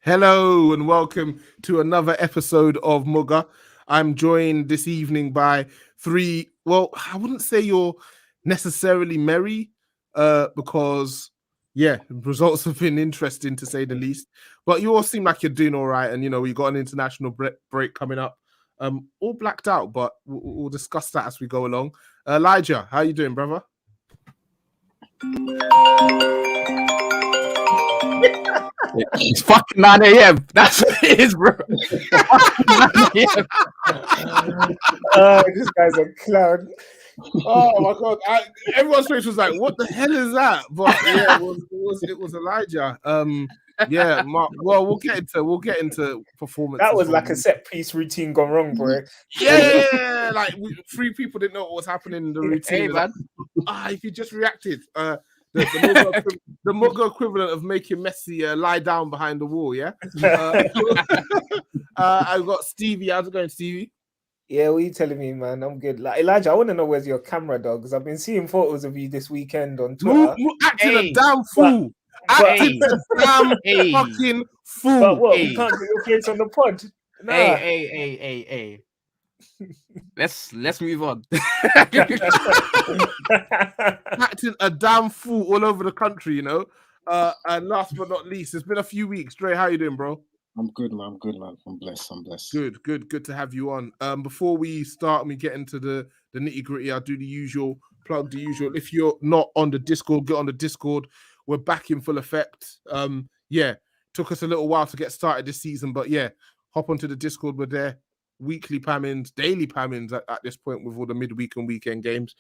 Hello and welcome to another episode of MUGA. I'm joined this evening by three, well, I wouldn't say you're necessarily merry, because, results have been interesting to say the least. But you all seem like you're doing all right. And, we got an international break coming up. All blacked out, but we'll discuss that as we go along. Elijah, how you doing, brother? It's fucking 9 a.m. That's what it is, bro. This guy's a clown. Oh my god! Everyone's face was like, "What the hell is that?" But yeah, it was Elijah. Mark. Well, we'll get into performance. That was like a set piece routine gone wrong, bro. Yeah, like three people didn't know what was happening in the routine. Hey, man. Like, if you just reacted, the MUGA equivalent of making Messi lie down behind the wall. Yeah. I've got Stevie. How's it going, Stevie? Yeah, what are you telling me, man? I'm good. Like Elijah, I want to know where's your camera, dog? Because I've been seeing photos of you this weekend on Twitter. Acting a damn fool. Acting a damn fucking fool. But what? We can't get your face on the pod. Nah. Hey. Let's move on. Acting a damn fool all over the country, And last but not least, it's been a few weeks. Dre, how you doing, bro? I'm good, man. I'm blessed. Good to have you on. Before we start and we get into the nitty gritty, I'll do the usual, plug the usual. If you're not on the Discord, get on the Discord. We're back in full effect. Took us a little while to get started this season, but hop onto the Discord. We're there. Weekly pammings, daily pammings at this point with all the midweek and weekend games.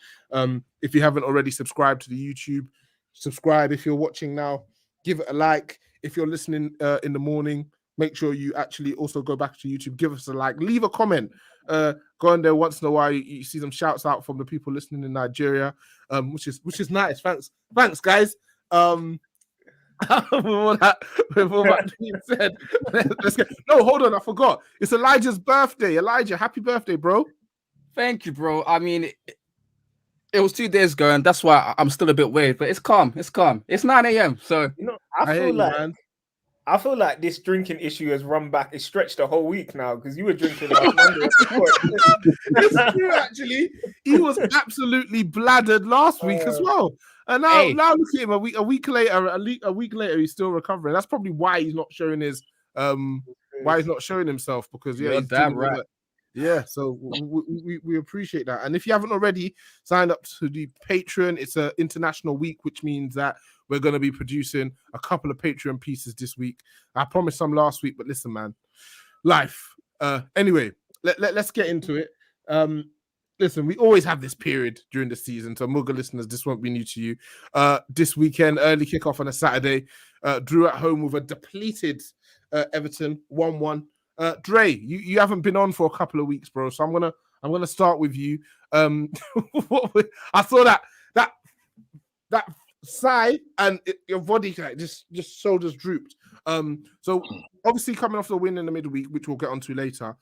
If you haven't already subscribed to the YouTube, subscribe. If you're watching now, give it a like. If you're listening in the morning, make sure you actually also go back to YouTube, give us a like, leave a comment. Go on there once in a while. You see some shouts out from the people listening in Nigeria, which is nice. Thanks, guys. With all that being said, let's get. No, hold on, I forgot. It's Elijah's birthday. Elijah, happy birthday, bro. Thank you, bro. I mean, it was 2 days ago, and that's why I'm still a bit weird. But it's calm. It's 9 a.m. So I feel like this drinking issue has run back. It's stretched the whole week now because you were drinking last Monday. It's true, actually. He was absolutely bladdered last week as well, and now look at him. A week later, he's still recovering. That's probably why he's not showing his himself, because you're damn right. Yeah, so we appreciate that. And if you haven't already signed up to the Patreon, it's an international week, which means that we're going to be producing a couple of Patreon pieces this week. I promised some last week, but listen, man, life. Anyway, let's get into it. Listen, we always have this period during the season, so MUGA listeners, this won't be new to you. This weekend, early kickoff on a Saturday, drew at home with a depleted Everton 1-1. Dre, you haven't been on for a couple of weeks, bro. So I'm gonna start with you. I saw that sigh and your body just shoulders drooped. So obviously coming off the win in the midweek, which we'll get onto later.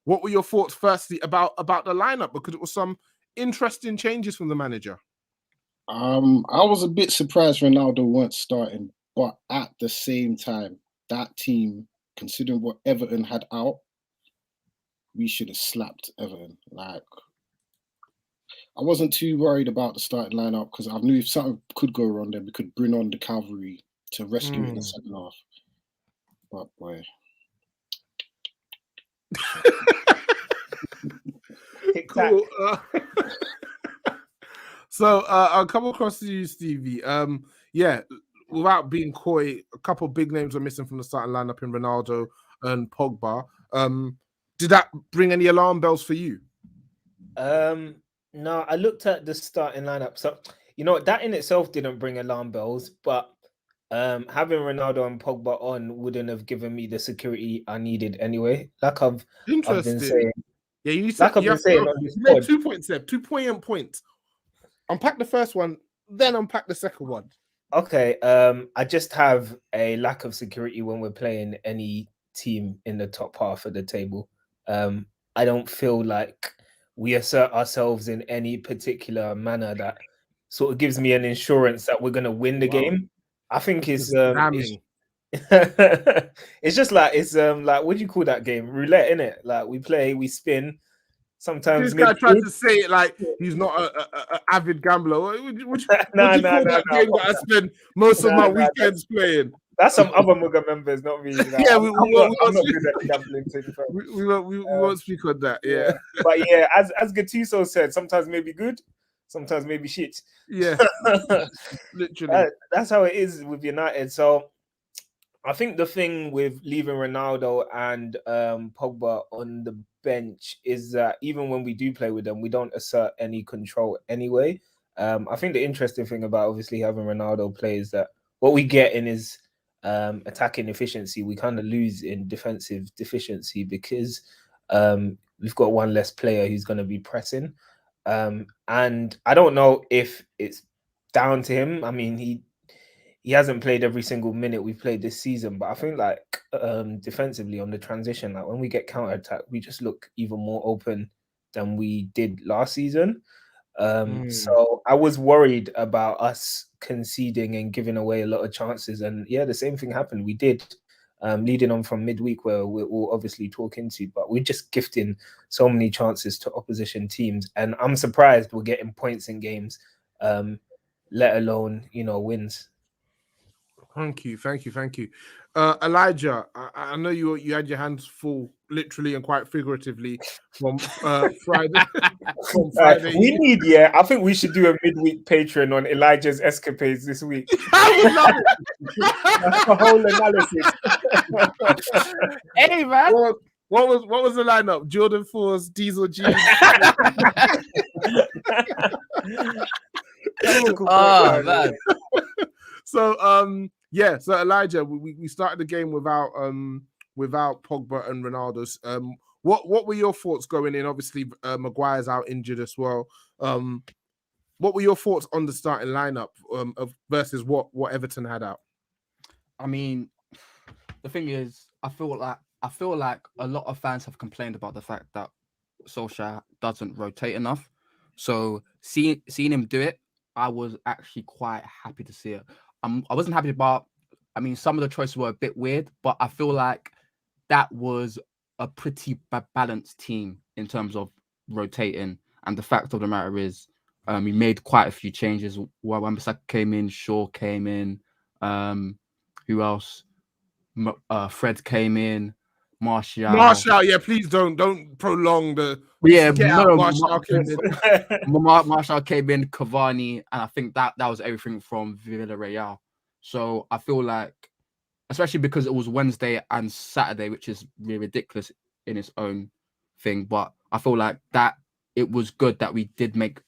What were your thoughts firstly about the lineup? Because it was some interesting changes from the manager. I was a bit surprised Ronaldo weren't starting, but at the same time, that team, considering what Everton had out, we should have slapped Everton. Like, I wasn't too worried about the starting lineup because I knew if something could go wrong, then we could bring on the cavalry to rescue it in the second half. But boy. Cool. So I'll come across to you, Stevie. Without being coy, a couple of big names are missing from the starting lineup in Ronaldo and Pogba. Did that bring any alarm bells for you? No, I looked at the starting lineup. So that in itself didn't bring alarm bells, but having Ronaldo and Pogba on wouldn't have given me the security I needed anyway. Like I've been saying. Yeah, you need to. Like I've been saying on this pod. 2 points there, 2 points. Unpack the first one, then unpack the second one. Okay. I just have a lack of security when we're playing any team in the top half of the table. I don't feel like we assert ourselves in any particular manner that sort of gives me an insurance that we're going to win the game. I think it's It's just like it's like what do you call that game? Roulette, innit? Like we play, we spin. Sometimes This guy tried mid. to say it like he's not a avid gambler. What do you No, call that game that I spend most of my weekends playing? That's some other MUGA members, not me. Like, Yeah, I'm not good at gambling. We won't speak on that. Yeah, but yeah, as Gattuso said, sometimes maybe good, sometimes maybe shit. yeah, literally. That's how it is with United. So I think the thing with leaving Ronaldo and Pogba on the bench is that even when we do play with them, we don't assert any control anyway. I think the interesting thing about obviously having Ronaldo play is that what we get in his attacking efficiency, we kind of lose in defensive deficiency because we've got one less player who's going to be pressing. And I don't know if it's down to him. I mean, he hasn't played every single minute we've played this season, but I think like defensively on the transition, like when we get counter attack, we just look even more open than we did last season. So I was worried about us conceding and giving away a lot of chances, and yeah, the same thing happened. We did, leading on from midweek where we're all obviously talking to, but we're just gifting so many chances to opposition teams, and I'm surprised we're getting points in games, let alone wins. Thank you. Elijah, I know you had your hands full, literally and quite figuratively, from Friday. We need, I think we should do a midweek Patreon on Elijah's escapades this week. I would love it. That's the whole analysis. Hey man, what was the lineup? Jordan 4s, Diesel G. Oh man. So so Elijah, we started the game without Pogba and Ronaldo. What were your thoughts going in? Obviously, Maguire's out injured as well. What were your thoughts on the starting lineup of versus what Everton had out? I mean, the thing is, I feel like a lot of fans have complained about the fact that Solskjaer doesn't rotate enough. So seeing him do it, I was actually quite happy to see it. I wasn't happy about. I mean, some of the choices were a bit weird, but I feel like that was a pretty balanced team in terms of rotating. And the fact of the matter is, we made quite a few changes. Wan-Bissaka came in, Shaw came in. Who else? Fred came in. Martial, yeah. Please don't prolong the. Yeah, Martial came in. Martial came in, Cavani, and I think that was everything from Villarreal. So I feel like, especially because it was Wednesday and Saturday, which is really ridiculous in its own thing, but I feel like that it was good that we did make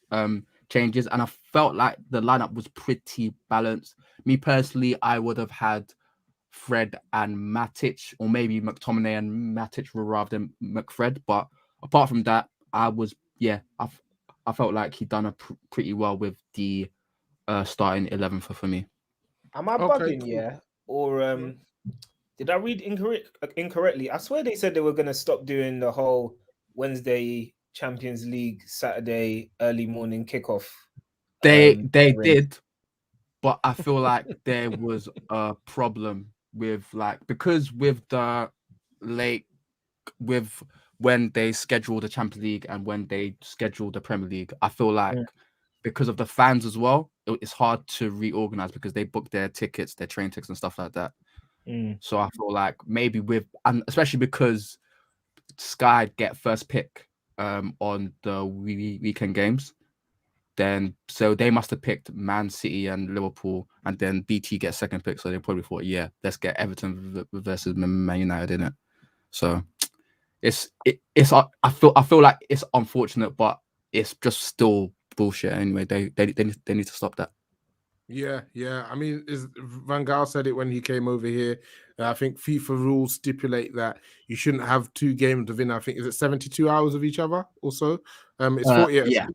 changes, and I felt like the lineup was pretty balanced. Me personally, I would have had Fred and Matic, or maybe McTominay and Matic rather than McFred. But apart from that, I felt like he'd done pretty well with the starting 11 for me. Am I bugging? Yeah, or did I read incorrectly? I swear they said they were going to stop doing the whole Wednesday Champions League, Saturday early morning kickoff. They did, but I feel like there was a problem with because with the when they schedule the Champions League and when they schedule the Premier League, I feel like because of the fans as well, it's hard to reorganize because they book their tickets, their train tickets and stuff like that. So I feel like maybe and especially because Sky get first pick on the weekend games, then so they must have picked Man City and Liverpool, and then BT gets second pick, so they probably thought, let's get Everton versus Man United in it. So it's I feel like it's unfortunate, but it's just still bullshit anyway. They need to stop that. Yeah. I mean, Van Gaal said it when he came over here. I think FIFA rules stipulate that you shouldn't have two games within, I think, is it 72 hours of each other or so? It's 48.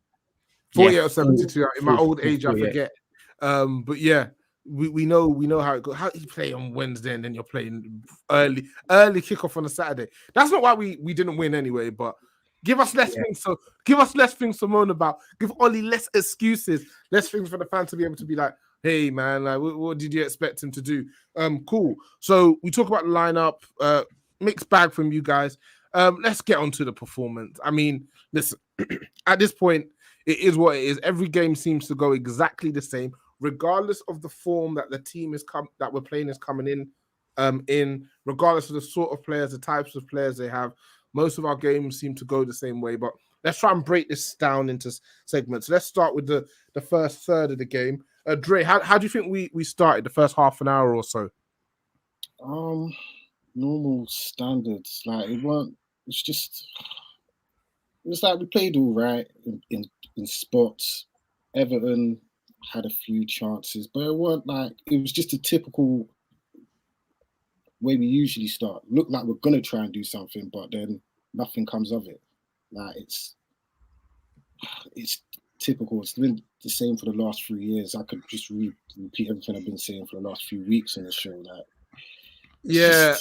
48 or 72. In my old age, I forget. But yeah, we know how it goes. How you play on Wednesday and then you're playing early kickoff on a Saturday. That's not why we didn't win anyway, but give us less things. So give us less things to moan about. Give Ollie less excuses, less things for the fans to be able to be like, Hey man, like what did you expect him to do? Cool. So we talk about the lineup, mixed bag from you guys. Let's get on to the performance. I mean, listen, at this point, it is what it is. Every game seems to go exactly the same, regardless of the form that the team that we're playing is coming in, regardless of the sort of players, the types of players they have. Most of our games seem to go the same way, but let's try and break this down into segments. Let's start with the first third of the game. Dre, how do you think we started the first half an hour or so? Normal standards. Like it was like we played all right in spots. Everton had a few chances, but it was just a typical way we usually start. Look like we're gonna try and do something, but then nothing comes of it. Like it's typical. It's been the same for the last 3 years. I could just repeat everything I've been saying for the last few weeks in the show. Yeah.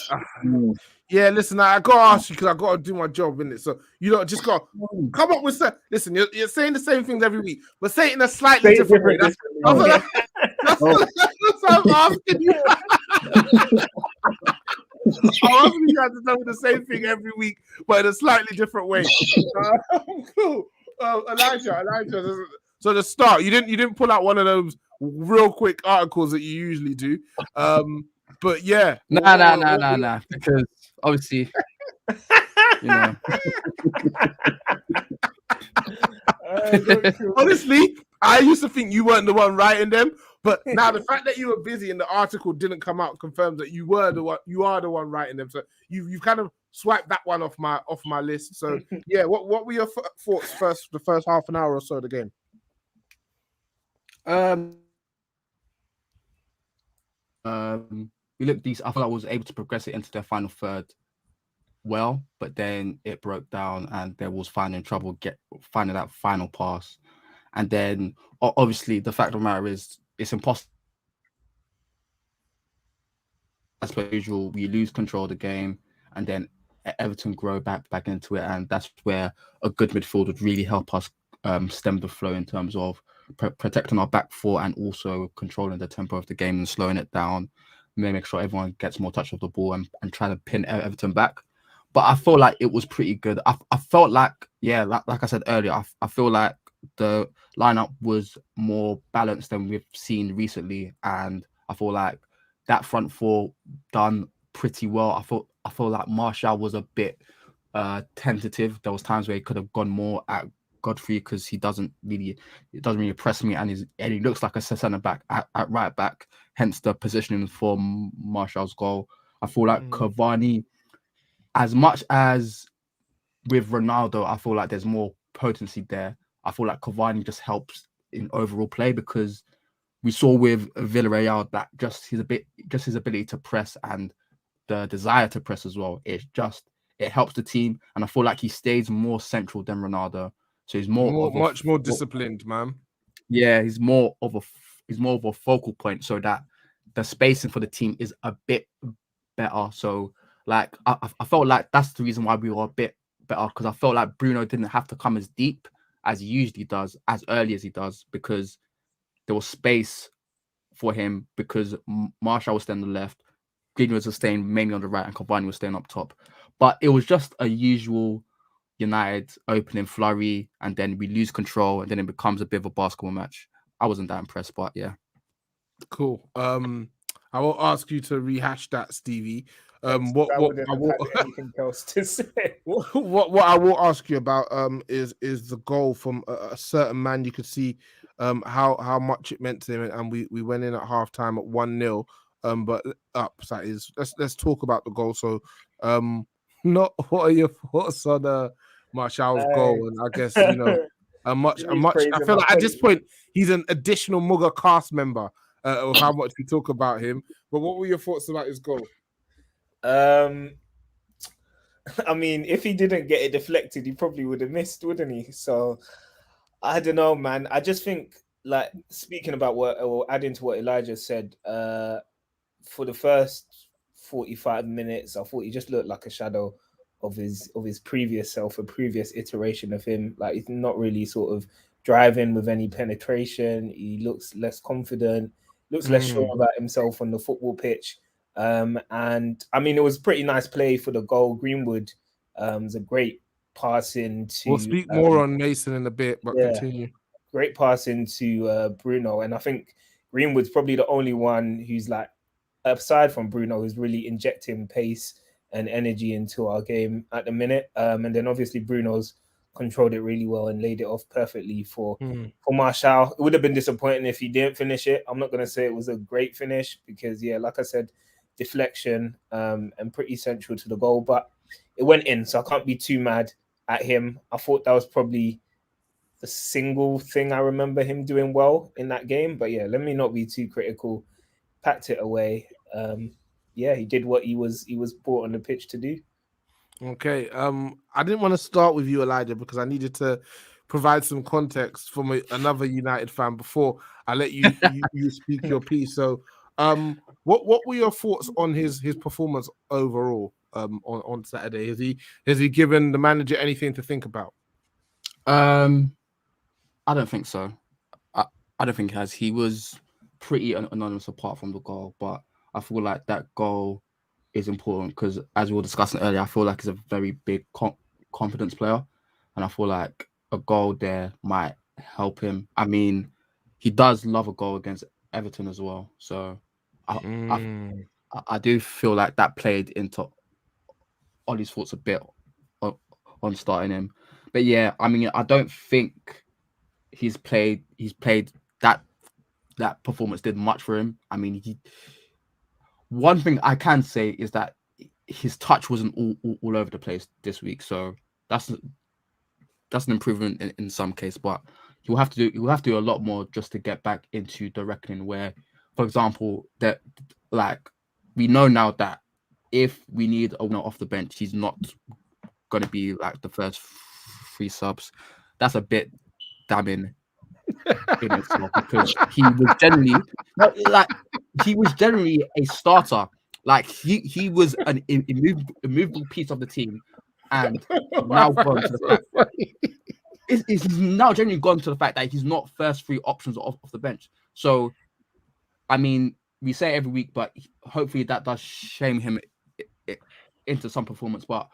Listen, I gotta ask you because I gotta do my job in it. So you don't just gotta come up with listen, you're saying the same things every week, but say it in a slightly different way. That's what I'm asking you. I'm asking you guys to tell me the same thing every week, but in a slightly different way. Cool. Elijah. So the start, you didn't pull out one of those real quick articles that you usually do. But yeah, Nah. Because obviously, you know. Honestly, I used to think you weren't the one writing them, but now the fact that you were busy and the article didn't come out confirms that you are the one writing them. So you kind of swiped that one off my list. So yeah, what were your thoughts the first half an hour or so of the game? We looked decent. I thought I was able to progress it into the final third well, but then it broke down and there was finding that final pass. And then obviously the fact of the matter is it's impossible. As per usual, we lose control of the game and then Everton grow back into it. And that's where a good midfield would really help us stem the flow in terms of protecting our back four and also controlling the tempo of the game and slowing it down. Make sure everyone gets more touch of the ball and try to pin Everton back. But I feel like it was pretty good. I felt like, like I said earlier, I feel like the lineup was more balanced than we've seen recently. And I feel like that front four done pretty well. I feel like Martial was a bit tentative. There was times where he could have gone more at Godfrey because it doesn't really impress me, and he looks like a centre back at right back. Hence the positioning for Martial's goal. I feel like Cavani, as much as with Ronaldo, I feel like there's more potency there. I feel like Cavani just helps in overall play because we saw with Villarreal that just his ability to press and the desire to press as well. It helps the team, and I feel like he stays more central than Ronaldo. So he's much more disciplined, man. Yeah, he's more of a focal point, so that the spacing for the team is a bit better. So like I felt like that's the reason why we were a bit better, because I felt like Bruno didn't have to come as deep as he usually does, as early as he does, because there was space for him because Martial was staying on the left, Greenwood was staying mainly on the right, and Cavani was staying up top. But it was just a usual United opening flurry, and then we lose control, and then it becomes a bit of a basketball match. I wasn't that impressed, but yeah. Cool. I will ask you to rehash that, Stevie. What anything else to say? What I will ask you about is the goal from a certain man. You could see how much it meant to him, and we went in at halftime at 1-0. But up that is. Let's talk about the goal. So what are your thoughts on Martial's goal? And I guess I feel like at this point he's an additional MUGA cast member of how much we talk about him. But what were your thoughts about his goal? I mean, if he didn't get it deflected, he probably would have missed, wouldn't he? So I don't know, man. I just think, like, speaking about adding to what Elijah said, for the first 45 minutes, I thought he just looked like a shadow of his previous self, a previous iteration of him. Like, he's not really sort of driving with any penetration. He looks less confident. looks less sure about himself on the football pitch. And I mean, it was pretty nice play for the goal. Greenwood was a great pass into. We'll speak more on Mason in a bit, but continue. Great pass into Bruno, and I think Greenwood's probably the only one who's like, aside from Bruno, who's really injecting pace and energy into our game at the minute. And then obviously Bruno's controlled it really well and laid it off perfectly for Martial. It would have been disappointing if he didn't finish it. I'm not going to say it was a great finish because, like I said, deflection and pretty central to the goal, but it went in, so I can't be too mad at him. I thought that was probably the single thing I remember him doing well in that game, but let me not be too critical. Packed it away. He did what he was brought on the pitch to do. Okay. I didn't want to start with you, Elijah, because I needed to provide some context from another United fan before I let you speak your piece. So, what were your thoughts on his performance overall on Saturday? Has he given the manager anything to think about? I don't think so. I don't think he has. He was pretty anonymous apart from the goal, but I feel like that goal is important because, as we were discussing earlier, I feel like he's a very big confidence player, and I feel like a goal there might help him. I mean, he does love a goal against Everton as well, so I do feel like that played into Ollie's thoughts a bit on starting him. But I mean, I don't think he's played that performance did much for him. I mean, one thing I can say is that his touch wasn't all over the place this week, so that's an improvement in some case. But you'll have to do a lot more just to get back into the reckoning where, for example, that like we know now that if we need a winner off the bench, he's not going to be like the first 3 subs. That's a bit damning in itself because he was generally a starter. Like he was an immovable piece of the team, and now gone to the fact it's now generally gone to the fact that he's not first 3 options off the bench. So, I mean, we say it every week, but hopefully that does shame him into some performance. But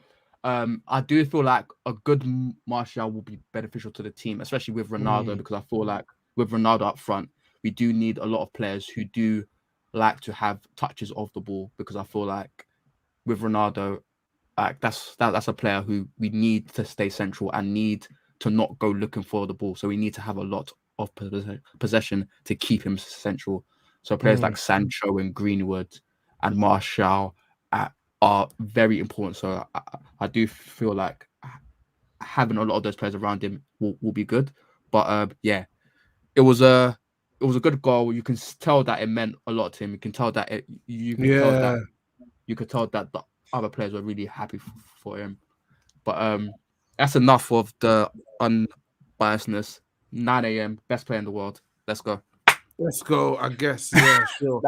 I do feel like a good Martial will be beneficial to the team, especially with Ronaldo, because I feel like with Ronaldo up front, we do need a lot of players who do like to have touches of the ball, because I feel like with Ronaldo, like that's a player who we need to stay central and need to not go looking for the ball. So we need to have a lot of possession to keep him central. So players like Sancho and Greenwood and Martial are very important. So I do feel like having a lot of those players around him will be good. But it was a good goal. You can tell that it meant a lot to him. You can tell that you could tell that the other players were really happy for him. But that's enough of the unbiasedness. 9 a.m. best player in the world. Let's go. Let's go. I guess. Yeah, sure.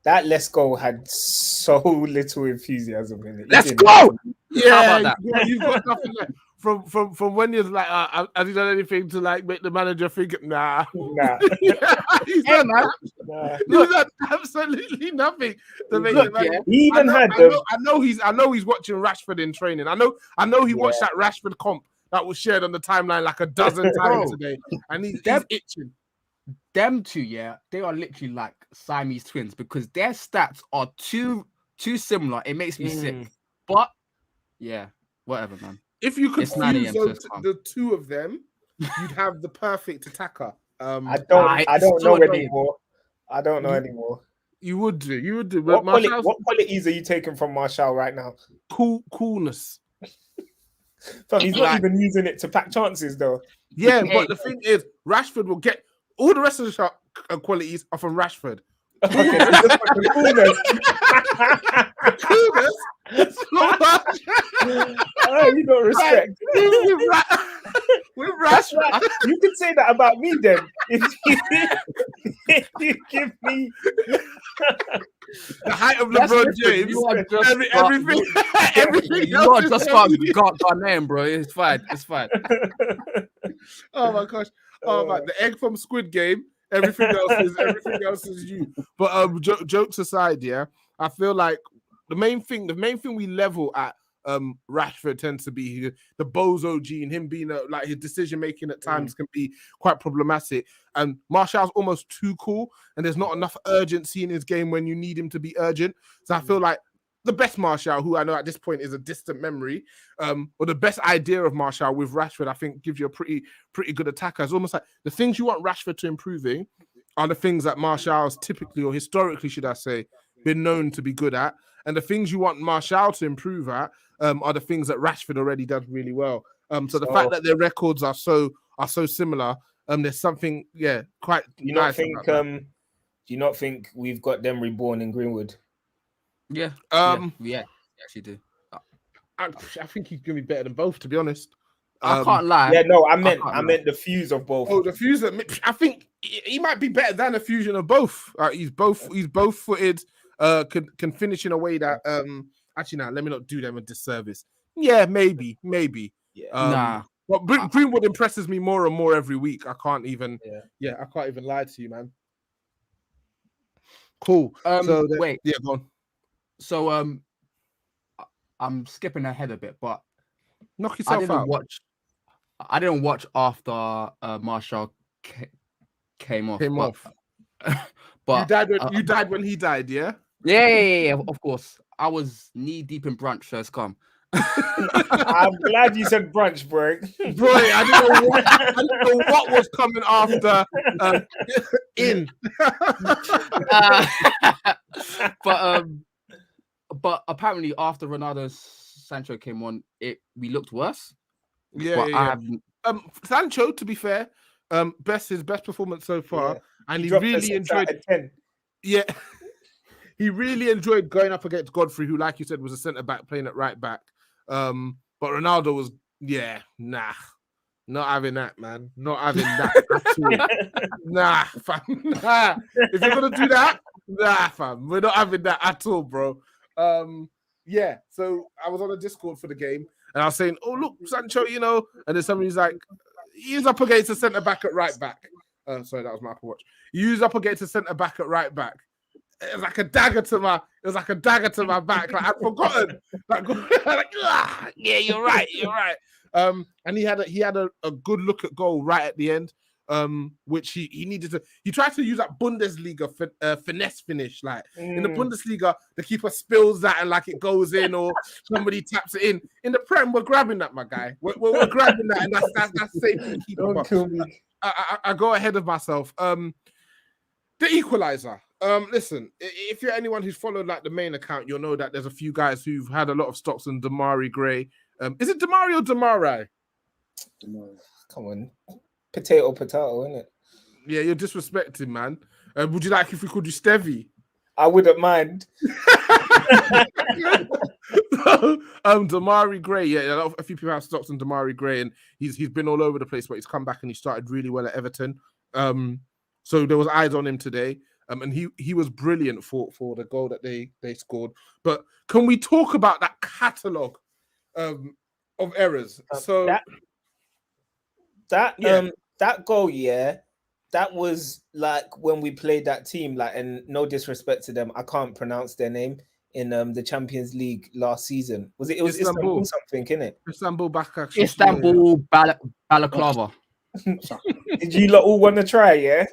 That let's go had so little enthusiasm in it. Let's go. Yeah, you've got nothing left. From when you're like, have you done anything to like make the manager think? Nah. He's done absolutely nothing to make the manager. He even I know he's watching Rashford in training. I know he watched that Rashford comp that was shared on the timeline like a dozen times today, and he's itching. Them two, they are literally like Siamese twins because their stats are too similar. It makes me sick. But whatever, man. If you could fuse the two of them, you'd have the perfect attacker. I don't know anymore. I don't know anymore. You would do. What qualities are you taking from Martial right now? Coolness. So he's not even using it to pack chances, though. Yeah, but the thing is, Rashford will get all the rest of the qualities are from Rashford. Okay, just coolness. Coolness. You don't respect. With Rashford, you could say that about me then. If you give me the height of LeBron James, everything. You are just got name, bro. It's fine. Oh my gosh. Oh my! The egg from Squid Game Everything else is you. But jokes aside, yeah, I feel like the main thing we level at Rashford tends to be the bozo gene. Him being like his decision making at times can be quite problematic. And Martial's almost too cool, and there's not enough urgency in his game when you need him to be urgent. So I feel like the best Martial, who I know at this point is a distant memory, or the best idea of Martial with Rashford, I think gives you a pretty good attacker. It's almost like the things you want Rashford to improving are the things that Martial's typically, or historically, should I say, been known to be good at. And the things you want Martial to improve at are the things that Rashford already does really well. So the fact that their records are so similar, there's something, quite nice. Do you not think we've got them reborn in Greenwood? Yeah, actually do. I think he's gonna be better than both, to be honest. I can't lie. Yeah, no, I meant the fuse of both. Oh, the fuse. I think he might be better than a fusion of both. He's both footed. Can finish in a way that actually now let me not do them a disservice. Yeah, maybe. Nah. But Greenwood impresses me more and more every week. I can't even lie to you, man. Cool. Wait. Yeah, go on. So I'm skipping ahead a bit, but knock yourself out. I didn't watch after Martial came off. But you died when he died, yeah? Yeah, of course. I was knee deep in brunch first come. I'm glad you said brunch, bro. Bro, I didn't know what was coming after in. But apparently after Ronaldo Sancho came on, we looked worse. Yeah. Sancho, to be fair, his best performance so far, and he really enjoyed. Yeah, he really enjoyed going up against Godfrey, who, like you said, was a centre back playing at right back. But Ronaldo was, not having that, man. Not having that at all. Nah, fam. Nah. If you're gonna do that, nah, fam. We're not having that at all, bro. So I was on a Discord for the game, and I was saying, "Oh, look, Sancho, and then somebody's like, he's up against a centre back at right back." Sorry, that was my Apple Watch. He's up against a centre back at right back. It was like a dagger to my back. Like I'd forgotten. Yeah, you're right. And he had a good look at goal right at the end, which he needed to. He tried to use that Bundesliga finesse finish. Like in the Bundesliga, the keeper spills that and like it goes in, or somebody taps it in. In the Prem, we're grabbing that, my guy. We're grabbing that, and that's safe for the keeper. Don't kill me. I go ahead of myself. The equalizer. Listen, if you're anyone who's followed like the main account, you'll know that there's a few guys who've had a lot of stocks on Damari Gray. Is it Damari or Damari? Come on, potato, isn't it? Yeah, you're disrespecting, man. Would you like if we called you Stevie? I wouldn't mind. Damari Gray, yeah, a few people have stocks on Damari Gray, and he's been all over the place, but he's come back and he started really well at Everton. So there was eyes on him today. And he was brilliant for the goal that they scored. But can we talk about that catalogue of errors? So that goal, that was like when we played that team. Like, and no disrespect to them, I can't pronounce their name in the Champions League last season. It was Istanbul something, innit? Istanbul Basak. Istanbul Balaclava. Did you lot all want to try? Yeah.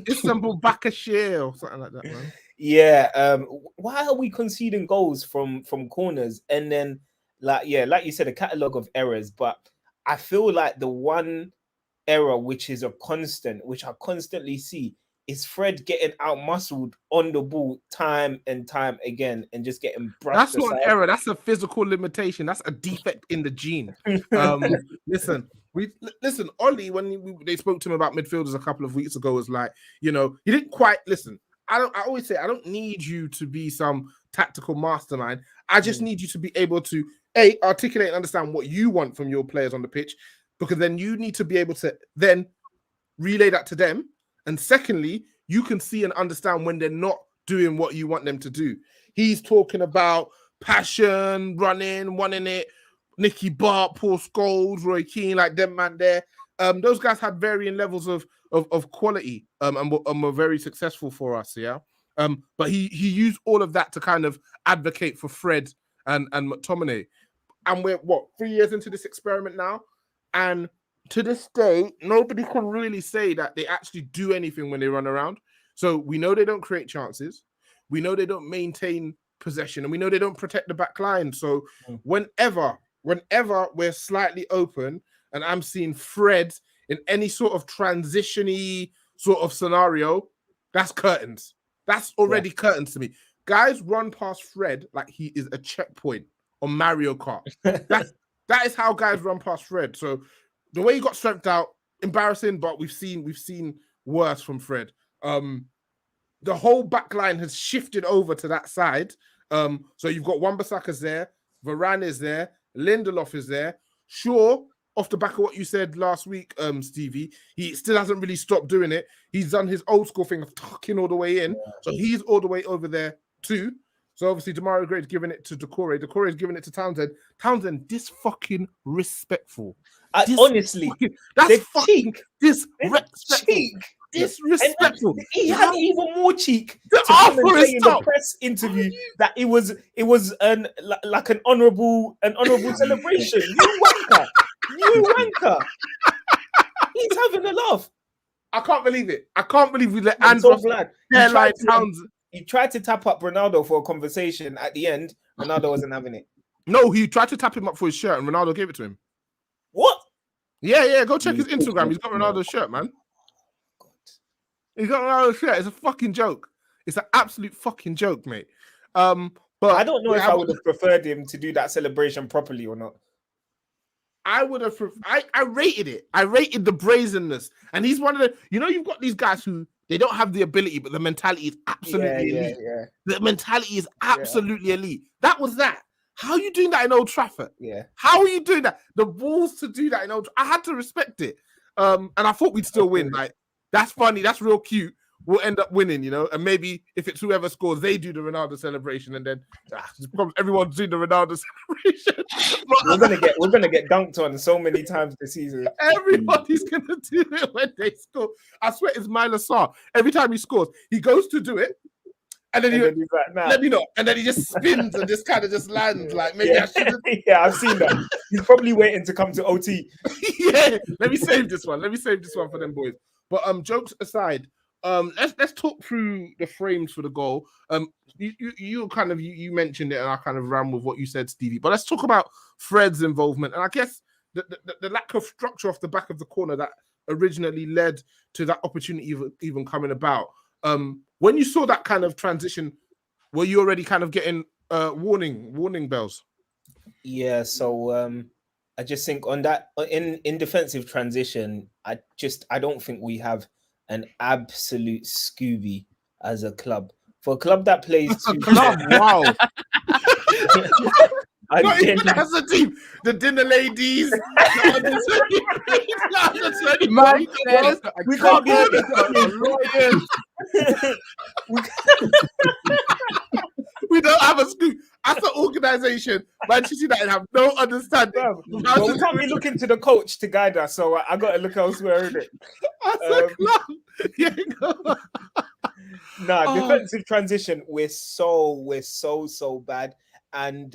Istanbul Bakashir or something like that, man. Yeah. Why are we conceding goals from corners? And then, like you said, a catalogue of errors. But I feel like the one error which is a constant, which I constantly see, is Fred getting out-muscled on the ball time and time again and just getting brushed That's aside. not an error. That's a physical limitation. That's a defect in the gene. Listen, Ollie, when they spoke to him about midfielders a couple of weeks ago, was like, he didn't quite listen. I always say, I don't need you to be some tactical mastermind. I just need you to be able to articulate and understand what you want from your players on the pitch, because then you need to be able to then relay that to them. And secondly, you can see and understand when they're not doing what you want them to do. He's talking about passion, running, wanting it. Nicky Bart, Paul Scholes, Roy Keane, like them man there. Those guys had varying levels of of quality, and were very successful for us. Yeah. But he used all of that to kind of advocate for Fred and McTominay. And we're 3 years into this experiment now, and to this day, nobody can really say that they actually do anything when they run around. So we know they don't create chances, we know they don't maintain possession, and we know they don't protect the back line. So whenever we're slightly open, and I'm seeing Fred in any sort of transition-y sort of scenario, that's curtains. That's already curtains to me. Guys run past Fred like he is a checkpoint on Mario Kart. That is how guys run past Fred. So the way he got strapped out, embarrassing, but we've seen worse from Fred. The whole back line has shifted over to that side. So you've got Wan-Bissaka's there, Varane is there, Lindelof is there. Sure, off the back of what you said last week, Stevie, he still hasn't really stopped doing it. He's done his old school thing of tucking all the way in. So he's all the way over there too. So obviously Demario Gray's giving it to Decore. Decore's giving it to Townsend. Townsend, disrespectful. Honestly, that's fucking cheek. disrespectful. Disrespectful. He had even more cheek to come and say in the press interview that it was like an honorable celebration. You wanker. He's having a laugh. I can't believe it. I can't believe we let Andros hairline Townsend. He tried to tap up Ronaldo for a conversation. At the end, Ronaldo wasn't having it. No, he tried to tap him up for his shirt, and Ronaldo gave it to him. What? Yeah. Go check his Instagram. He's got Ronaldo's shirt, man. He's got Ronaldo's shirt. It's a fucking joke. It's an absolute fucking joke, mate. But I don't know if I would have preferred him to do that celebration properly or not. I would have. I rated it. I rated the brazenness, and he's one of the. You know, you've got these guys who they don't have the ability, but the mentality is absolutely elite. Yeah. The mentality is absolutely elite. That was that. How are you doing that in Old Trafford? Yeah. How are you doing that? The balls to do that in Old Trafford. I had to respect it. And I thought we'd still win. Like, that's funny. That's real cute. We'll end up winning, you know. And maybe if it's whoever scores, they do the Ronaldo celebration, and then everyone's doing the Ronaldo celebration. we're gonna get dunked on so many times this season. Everybody's gonna do it when they score. I swear it's Myla Sarr. Every time he scores, he goes to do it, and then he's like, let me know. And then he just spins and just kind of just lands. Like, maybe I should. Yeah, I've seen that. He's probably waiting to come to OT. Yeah, let me save this one. Let me save this one for them boys. But jokes aside, let's talk through the frames for the goal. You mentioned it, and I kind of ran with what you said, Stevie. But let's talk about Fred's involvement, and I guess the lack of structure off the back of the corner that originally led to that opportunity even coming about. When you saw that kind of transition, were you already kind of getting warning bells? Yeah. So I just think on that in defensive transition, I don't think we have an absolute Scooby as a club. For a club that plays wow. Not even as a team. The dinner ladies. We can't we don't have a scoop. As an organization, Manchester United have no understanding. Well, we can't be looking to the coach to guide us, so I got to look elsewhere, isn't it? Defensive transition, we're so bad, and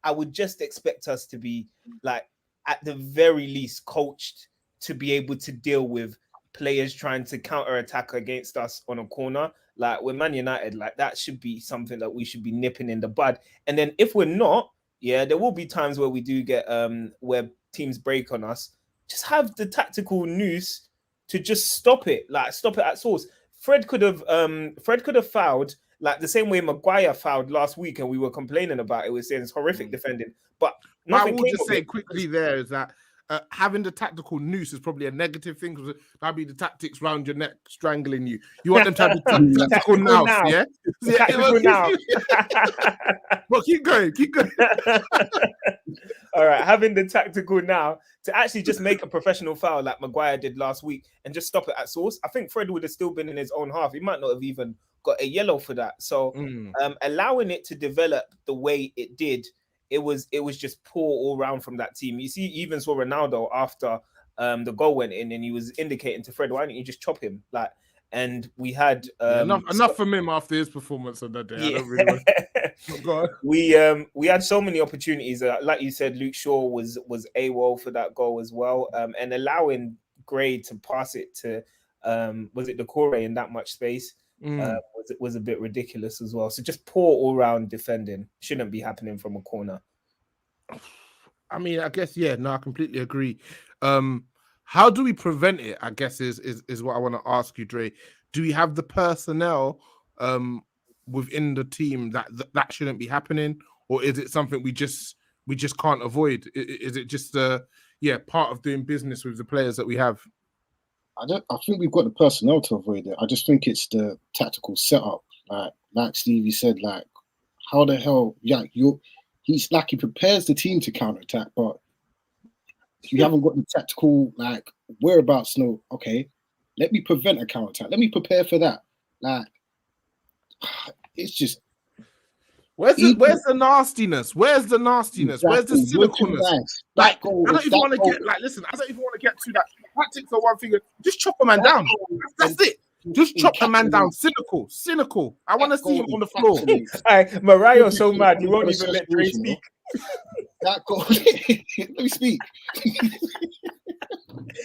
I would just expect us to be, like, at the very least coached to be able to deal with players trying to counter-attack against us on a corner. Like, we're Man United, like, that should be something that we should be nipping in the bud. And then if we're not, there will be times where we do get where teams break on us. Just have the tactical nous to just stop it at source. Fred could have fouled, like the same way Maguire fouled last week, and we were complaining about it. We're saying it's horrific defending. But I will just say quickly there is that having the tactical noose is probably a negative thing, because that'd be the tactics round your neck strangling you. You want them to have the tactical nous, yeah? Tactical now. Well, keep going. All right, having the tactical now to actually just make a professional foul like Maguire did last week and just stop it at source. I think Fred would have still been in his own half. He might not have even got a yellow for that. So allowing it to develop the way it did, it was just poor all round from that team. You see, you even saw Ronaldo after the goal went in, and he was indicating to Fred, "Why don't you just chop him?" Like, and we had enough from him after his performance on that day. Yeah. I don't really want to... Go on. We had so many opportunities. Like you said, Luke Shaw was AWOL for that goal as well, and allowing Gray to pass it to was it Decore in that much space was a bit ridiculous as well. So just poor all round defending shouldn't be happening from a corner. I mean, I guess I completely agree. How do we prevent it? I guess is what I want to ask you, Dre. Do we have the personnel within the team that shouldn't be happening, or is it something we just can't avoid? Is it just part of doing business with the players that we have? I think we've got the personnel to avoid it. I just think it's the tactical setup. Like Stevie said, like how the hell? He's like he prepares the team to counterattack, but you haven't got the tactical like whereabouts. No, okay, let me prevent a counterattack. Let me prepare for that. Like it's just where's the nastiness? Where's the nastiness? Exactly. Where's the cynicalness? Like, I don't even want to get I don't even want to get to that. Tactics are one thing. Just chop a man down. That's it. Just chop a man down. Cynical. I want to see him on the floor. Morayo's so mad he won't even let Dre speak. That goal. Let me speak.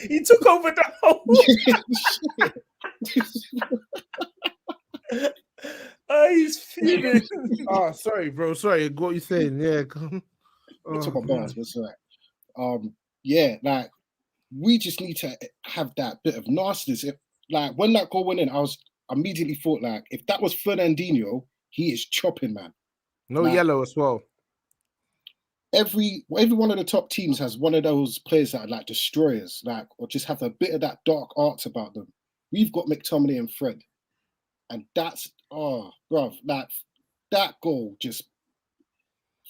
He took over the whole. He's fuming. Oh, sorry, bro. Sorry, what you saying? Yeah, come. I took my bars, but it's all right. Like we just need to have that bit of nastiness. Like when that goal went in, I was immediately thought like if that was Fernandinho, he is chopping, man. No yellow as well. Every one of the top teams has one of those players that are like destroyers, like or just have a bit of that dark arts about them. We've got McTominay and Fred, and that's bruv, like that goal just.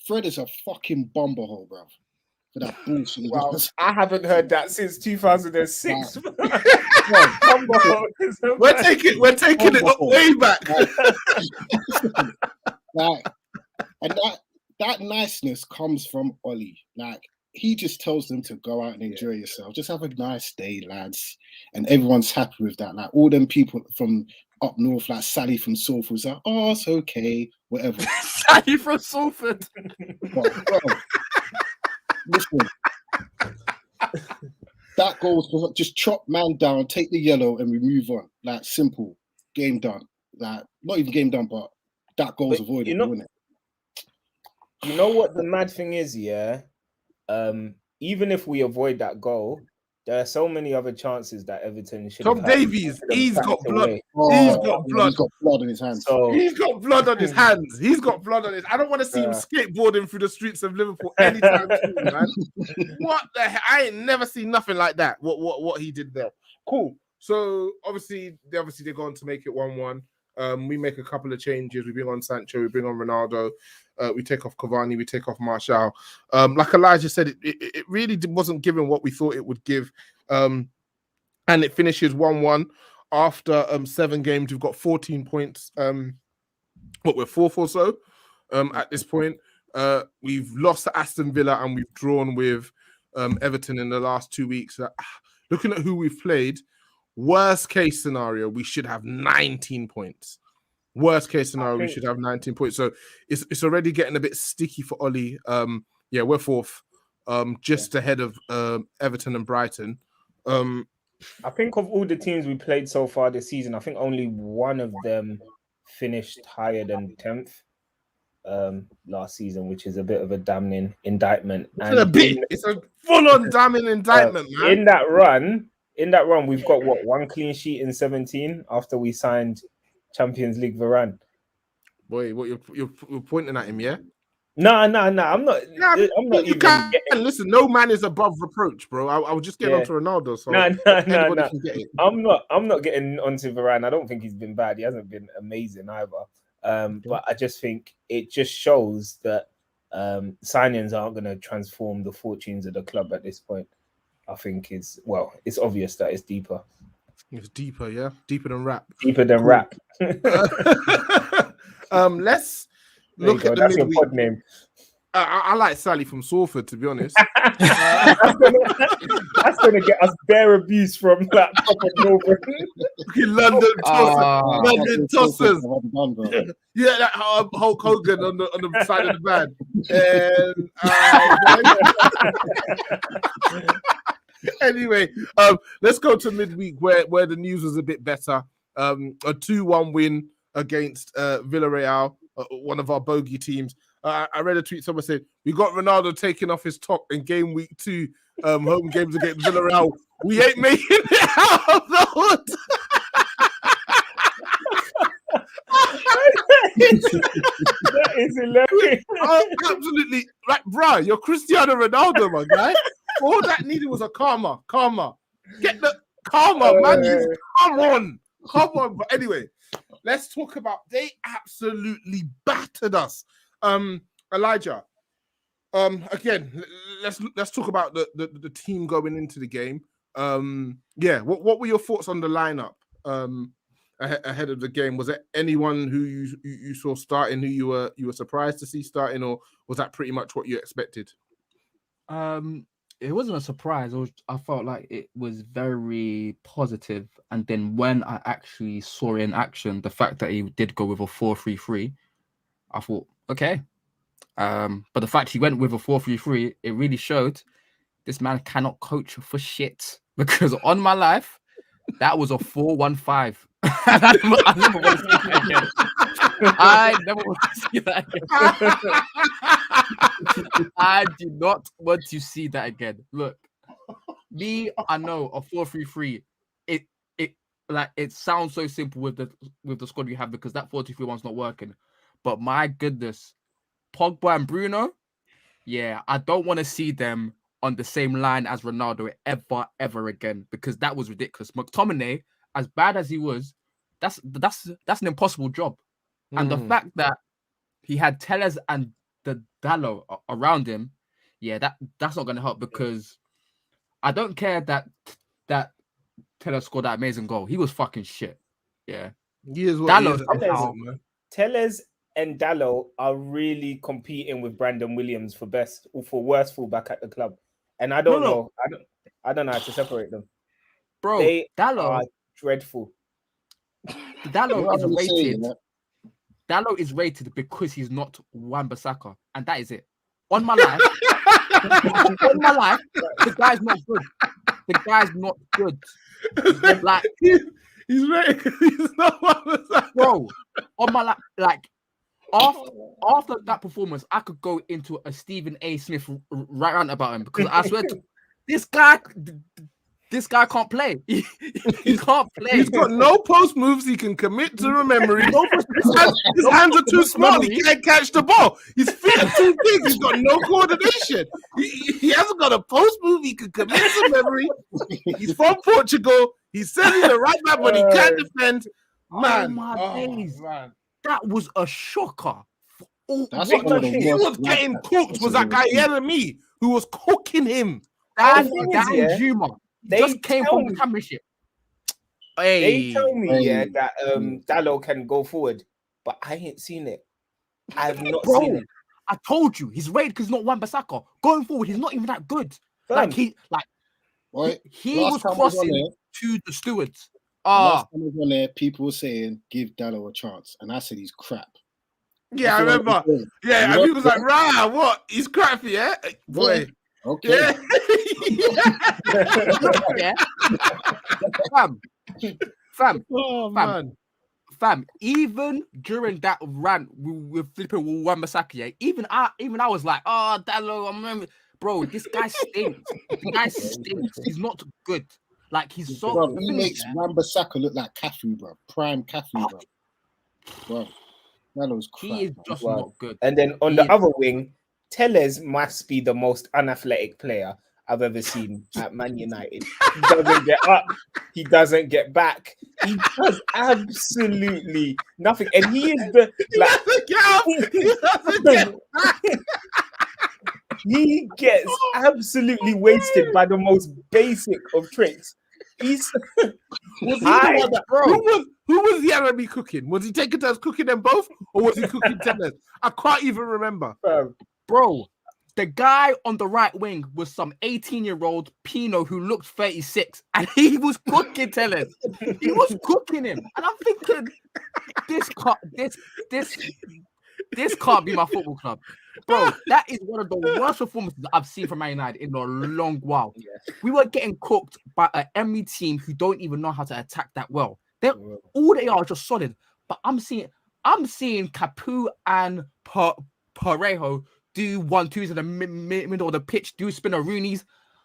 Fred is a fucking bumblehole, bruv. For that bullshit. Wow, I haven't heard that since 2006. We're taking it way back. And that niceness comes from Ollie. Like he just tells them to go out and enjoy yourself. Just have a nice day, lads. And everyone's happy with that. Like all them people from up north, like Sally from Salford, was like, oh, it's okay, whatever. Sally from Salford. Bro, listen, that goal was just chop man down, take the yellow, and we move on. Like simple, game done. Like not even game done, but that goal's avoided, isn't it? You know what the mad thing is, yeah? Even if we avoid that goal, there are so many other chances that Everton should have Tom had. Davies, he's got blood. He's got blood in his hands. So, he's got blood on his hands. He's got blood on his. I don't want to see him skateboarding through the streets of Liverpool anytime soon, man. What the hell? I ain't never seen nothing like that. What he did there. Cool. So obviously they're going to make it 1-1. We make a couple of changes. We bring on Sancho. We bring on Ronaldo. We take off Cavani. We take off Martial. Like Elijah said, it really wasn't given what we thought it would give. And it finishes 1-1 after 7 games. We've got 14 points. We're fourth or so at this point. We've lost to Aston Villa and we've drawn with Everton in the last 2 weeks. Looking at who we've played, worst case scenario, we should have 19 points. Worst case scenario, we should have 19 points. So it's already getting a bit sticky for Ollie. We're fourth, just ahead of Everton and Brighton. I think of all the teams we played so far this season, I think only one of them finished higher than 10th last season, which is a bit of a damning indictment. It's a full-on damning indictment, man. In that run, we've got one clean sheet in 17 after we signed Champions League Varane. Boy, what you're pointing at him, yeah? No, I'm not. Yeah, I'm not you even. can listen. No man is above reproach, bro. I was just getting onto Ronaldo, so no. can get it. I'm not getting onto Varane. I don't think he's been bad. He hasn't been amazing either. But I just think it just shows that signings aren't going to transform the fortunes of the club at this point. I think it's obvious that it's deeper. It's deeper, yeah, deeper than rap. Deeper than rap. Let's look at the midweek. Your pod name. I like Sally from Salford, to be honest. That's gonna get us bare abuse from that proper Northern. London tossers. London. Yeah, that Hulk Hogan on the side of the van. Anyway, let's go to midweek where the news was a bit better. A 2-1 win against Villarreal, one of our bogey teams. I read a tweet. Someone said we got Ronaldo taking off his top in game week 2, home games against Villarreal. We ain't making it out of the hood. That is hilarious. Oh, absolutely, right, bro. You're Cristiano Ronaldo, my guy. All that needed was a karma. Get the karma, man. Come on. But anyway, let's talk about. They absolutely battered us. Elijah. Again, let's talk about the team going into the game. What were your thoughts on the lineup ahead of the game? Was there anyone who you saw starting who you were surprised to see starting, or was that pretty much what you expected? It wasn't a surprise. I felt like it was very positive. And then when I actually saw it in action, the fact that he did go with a 4-3-3, I thought, okay. But the fact he went with a 4-3-3, it really showed this man cannot coach for shit. Because on my life, that was a 4-1-5. I never want to see that again. I never want to see that again. I do not want to see that again. Look, I know a 4-3-3. It sounds so simple with the squad you have because that 4-2-3 one's not working. But my goodness, Pogba and Bruno, I don't want to see them on the same line as Ronaldo ever again because that was ridiculous. McTominay, as bad as he was, that's an impossible job. And the fact that he had Tellez and the Dallo around him, that's not going to help because I don't care that Tellez scored that amazing goal. He was fucking shit. Yeah. He is what Dallo he is. Tellez and Dallo are really competing with Brandon Williams for best or for worst fullback at the club. And I don't know. I don't know how to separate them. Bro, they Dallo are dreadful. Dallo is rated. Dallo is rated because he's not Wan-Bissaka, and that is it. On my life, the guy's not good. The guy's not good. Like he's rated because he's not Wan-Bissaka. Bro, on my life, like after that performance, I could go into a Stephen A. Smith right round about him because I swear to this guy can't play. He can't play. He's got no post moves he can commit to a memory. His hands are too small. He can't catch the ball. His feet are too big. He's got no coordination. He hasn't got a post move he can commit to memory. He's from Portugal. He says he's the right man, but he can't defend. Man, days. Man. That was a shocker. He was getting cooked. Was that guy Yeremi who was cooking him? Dan Juma. They just came from the championship. They tell me that Dallo can go forward, but I ain't seen it. I've not seen it. I told you he's rated because he's not Wan-Bissaka. Going forward, he's not even that good. He was crossing to the stewards. Last time I was on there, people were saying give Dallo a chance, and I said he's crap. Yeah, I remember. Yeah, and people was like, "Rah, what? He's crap, yeah, boy." Okay. Yeah. Fam. Even during that rant with flipping with Wan-Bissaka, even I was like, "Oh, Dallo, I remember, bro. This guy stinks. He's not good. Like he's so." Bro, he makes Wan-Bissaka look like Cafu, bro. Prime Cafu, bro. Dallo's crap. He is just not good. And then on the other wing, Tellez must be the most unathletic player I've ever seen at Man United. He doesn't get up. He doesn't get back. He does absolutely nothing. And he is the he gets absolutely wasted by the most basic of traits. Who was Yeremi cooking? Was he taking turns cooking them both, or was he cooking Tellez? I can't even remember. Bro, the guy on the right wing was some 18-year-old Pino who looked 36, and he was cooking Tellers. He was cooking him, and I'm thinking, this can't be my football club, bro. That is one of the worst performances I've seen from Man United in a long while. Yeah. We were getting cooked by an Emery team who don't even know how to attack that well. All they are just solid. But I'm seeing Capu and Parejo do 1-2s in the middle of the pitch, do spinneroonies.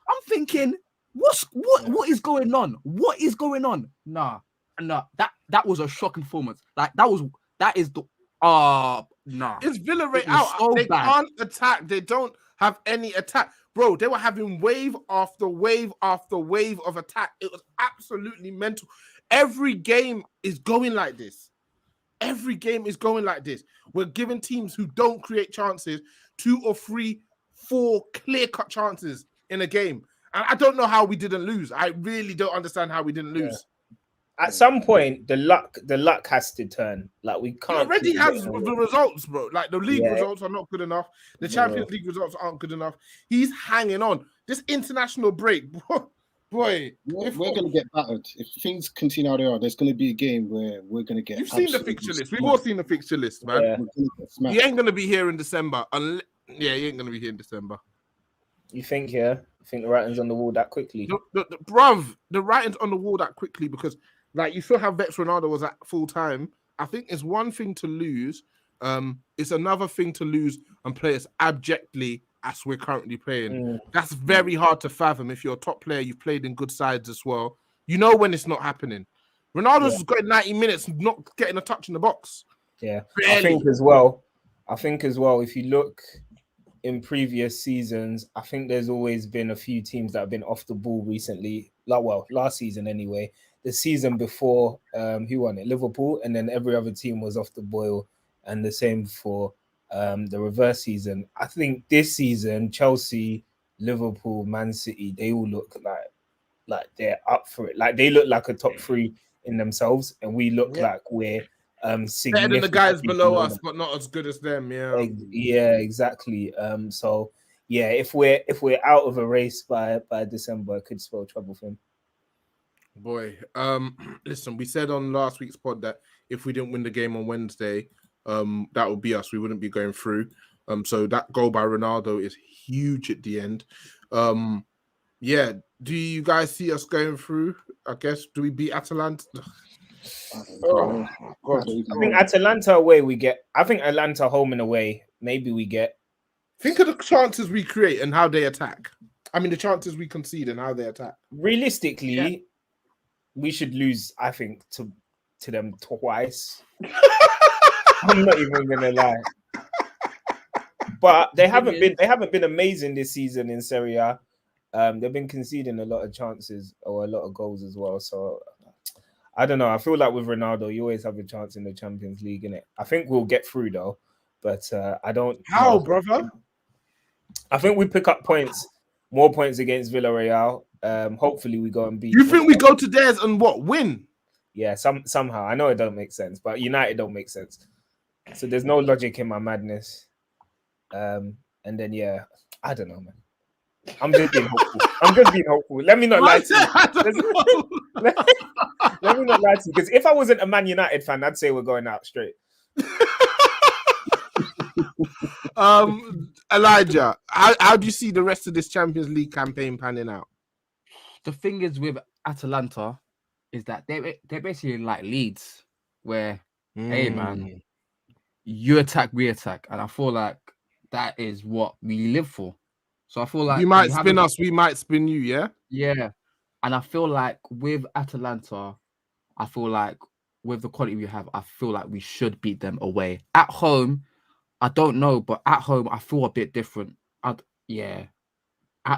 I'm thinking, what is going on? What is going on? Nah. That was a shocking performance. Like that is the nah. It's Villarreal. So They bad. can't attack. They don't have any attack. Bro, they were having wave after wave after wave of attack. It was absolutely mental. Every game is going like this. Every game is going like this. We're giving teams who don't create chances 2 or 3, 4 clear-cut chances in a game. And I don't know how we didn't lose. I really don't understand how we didn't lose. At some point, the luck has to turn. Like we He can't. already keep has getting the away. results, bro. Like the league results are not good enough. The Champions League results aren't good enough. He's hanging on. This international break, boy. We're going to get battered. If things continue how they are, there's going to be a game where we're going to get. You've seen the fixture list. We've all seen the fixture list, man. Yeah. He ain't going to be here in December. He ain't going to be here in December. You think, yeah? You think the writing's on the wall that quickly? Bruv, the writing's on the wall that quickly because, like, you saw how Vex Ronaldo was at full time. I think it's one thing to lose. It's another thing to lose and play as abjectly as we're currently playing. That's very hard to fathom. If you're a top player, you've played in good sides as well. You know when it's not happening. Ronaldo's got 90 minutes not getting a touch in the box. Yeah. Barely. I think as well, if you look in previous seasons, I think there's always been a few teams that have been off the ball recently. Last season anyway. The season before, who won it? Liverpool, and then every other team was off the boil, and the same for the reverse season. I think this season, Chelsea, Liverpool, Man City, they all look like they're up for it. Like they look like a top 3 in themselves, and we look like we're better than the guys below us, but not as good as them. Yeah, exactly. So yeah, if we're out of a race by December, it could spell trouble for him. Boy, listen, we said on last week's pod that if we didn't win the game on Wednesday, that would be us. We wouldn't be going through. So that goal by Ronaldo is huge at the end. Yeah, do you guys see us going through? I guess, do we beat Atalanta? Oh, God. I think Atalanta away we get. I think Atalanta home and away, maybe we get. Think of the chances we create and how they attack. I mean, the chances we concede and how they attack. Realistically, we should lose, I think, to them twice. I'm not even gonna lie. But they haven't been amazing this season in Serie A. They've been conceding a lot of chances or a lot of goals as well. So I don't know. I feel like with Ronaldo, you always have a chance in the Champions League, innit? I think we'll get through though, but I don't. How, brother? I think we pick up more points against Villarreal. Hopefully we go and beat. You think we go to theirs and what? Win? Yeah, somehow. I know it don't make sense, but United don't make sense. So there's no logic in my madness. And then I don't know, man. I'm just being hopeful. Let me not lie to you. Let me not lie to you. Because if I wasn't a Man United fan, I'd say we're going out straight. Elijah, how do you see the rest of this Champions League campaign panning out? The thing is with Atalanta is that they're basically like Leeds, where hey man, you attack, we attack, and I feel like that is what we live for. So I feel like you might spin us, we might spin you, yeah? Yeah. And I feel like with Atalanta, I feel like with the quality we have, I feel like we should beat them away. At home, I don't know, but at home, I feel a bit different. At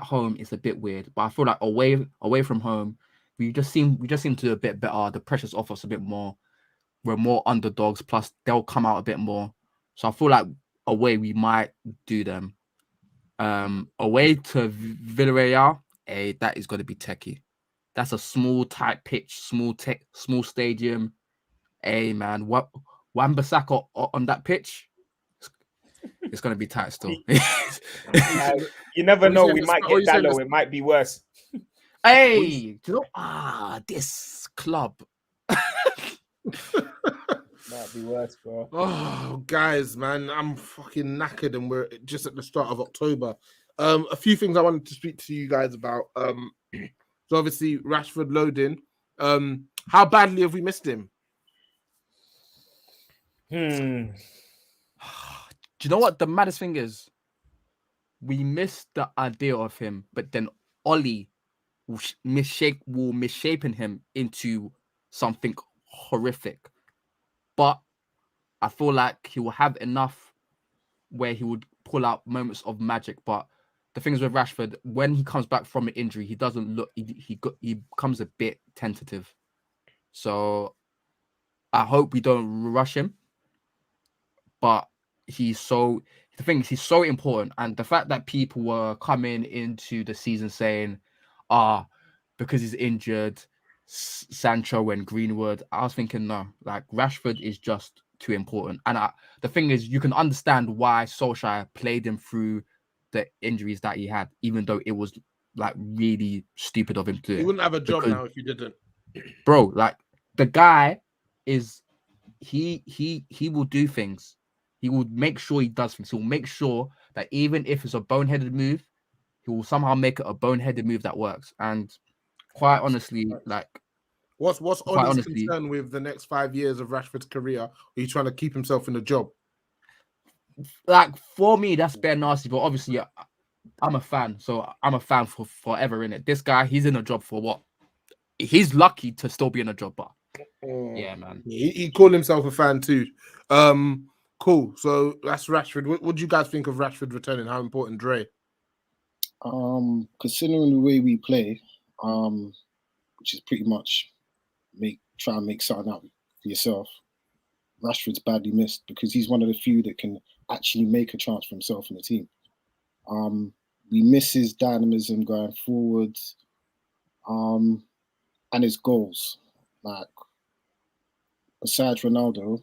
home, it's a bit weird, but I feel like away from home, we just seem to do a bit better. The pressure's off us a bit more. We're more underdogs, plus they'll come out a bit more. So I feel like away we might do them. Away to Villarreal, that is going to be techie. That's a small, tight pitch, small stadium. Hey man, what Wan-Bissaka on that pitch? it's gonna be tight still. You never What you know. saying, We the might start- what get you that saying, low. the- It might be worse. Hey, do you know? This club. Might be worse, bro. Oh, guys, man, I'm fucking knackered, and we're just at the start of October. A few things I wanted to speak to you guys about. So obviously Rashford loading. How badly have we missed him? Hmm. Do you know what the maddest thing is? We missed the idea of him, but then Ollie will misshapen him into something horrific. But I feel like he will have enough where he would pull out moments of magic. But the thing is with Rashford, when he comes back from an injury, he doesn't look. He becomes a bit tentative. So I hope we don't rush him. But the thing is, he's so important, and the fact that people were coming into the season saying, because he's injured, Sancho and Greenwood, I was thinking, no, like Rashford is just too important. And the thing is, you can understand why Solskjaer played him through the injuries that he had, even though it was like really stupid of him to do He it. wouldn't have a job Because, now if you didn't. bro, like the guy is he will do things. He will make sure he does things. He will make sure that even if it's a boneheaded move, he will somehow make it a boneheaded move that works. And quite honestly, like What's quite Ollie's honestly, concern with the next 5 years of Rashford's career? Are you trying to keep himself in the job? like for me, that's bare nasty. But obviously, I'm a fan, so I'm a fan for forever in it. This guy, he's in a job for what? He's lucky to still be in a job, but yeah, man. He called himself a fan too. Cool. So that's Rashford. What do you guys think of Rashford returning? How important, Dre? Considering the way we play, which is pretty much try and make something out for yourself. Rashford's badly missed because he's one of the few that can actually make a chance for himself in the team. We miss his dynamism going forwards, and his goals. Like besides Ronaldo,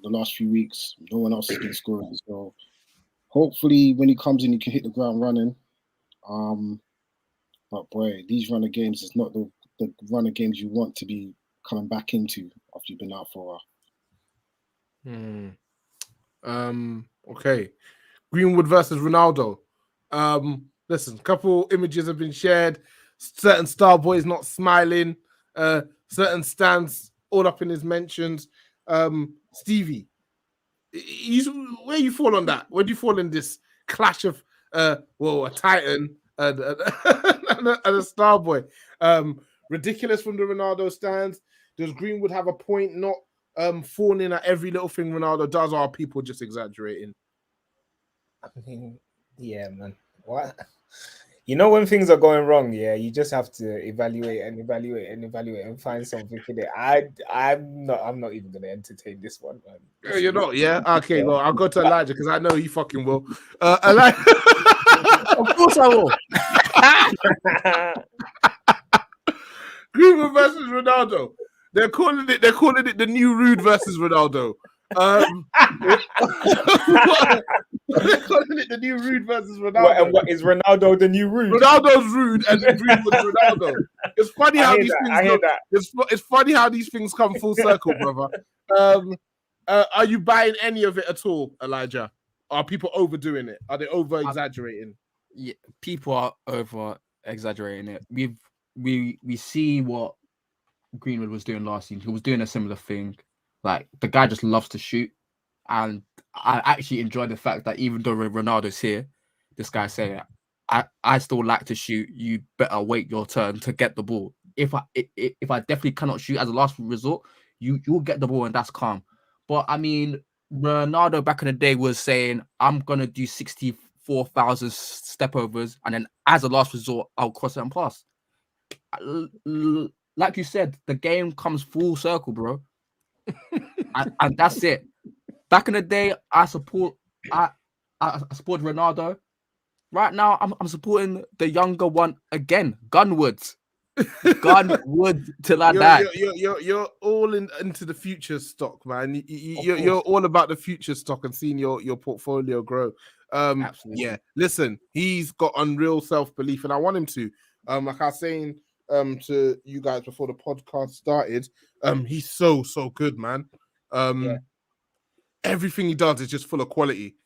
the last few weeks, no one else has been scoring. So hopefully, when he comes in, he can hit the ground running. But boy, these run of games is not the run of games you want to be coming back into after you've been out for a while. Okay. Greenwood versus Ronaldo. Listen, couple images have been shared. Certain star boys not smiling. Certain stands all up in his mentions. Stevie, where you fall on that? Where do you fall in this clash of a Titan and a star boy? Ridiculous from the Ronaldo stands. Does Greenwood have a point not falling at every little thing Ronaldo does, or are people just exaggerating? I mean, yeah, man. What? You know, when things are going wrong, yeah, you just have to evaluate and find something in it. I'm not even gonna entertain this one, man. You're not, yeah? Okay, well, I'll go to Elijah because I know he fucking will. Elijah. Of course I will. Greenwood versus Ronaldo. They're calling it the new Rude versus Ronaldo. They're calling it the new Rude versus Ronaldo. What is Ronaldo the new Rude? Ronaldo's Rude and Greenwood's Ronaldo. It's funny how these things it's funny how these things come full circle, brother. Are you buying any of it at all, Elijah? Are people overdoing it? Are they over exaggerating? Yeah, people are over exaggerating it. We see what Greenwood was doing last season. He was doing a similar thing. Like the guy just loves to shoot, and I actually enjoy the fact that even though Ronaldo's here, this guy saying, "I still like to shoot. You better wait your turn to get the ball. If I definitely cannot shoot as a last resort, you'll get the ball and that's calm." But I mean, Ronaldo back in the day was saying, "I'm gonna do 64,000 stepovers, and then as a last resort, I'll cross it and pass." Like you said, the game comes full circle, bro. and that's it. Back in the day, I support Ronaldo. Right now, I'm supporting the younger one again, Gunwoods. gun wood till I die. You're all into the future stock, man. You're all about the future stock and seeing your portfolio grow. Absolutely. Yeah. Listen, he's got unreal self-belief, and I want him to. Like I was saying to you guys before the podcast started, he's so good, man. Everything he does is just full of quality.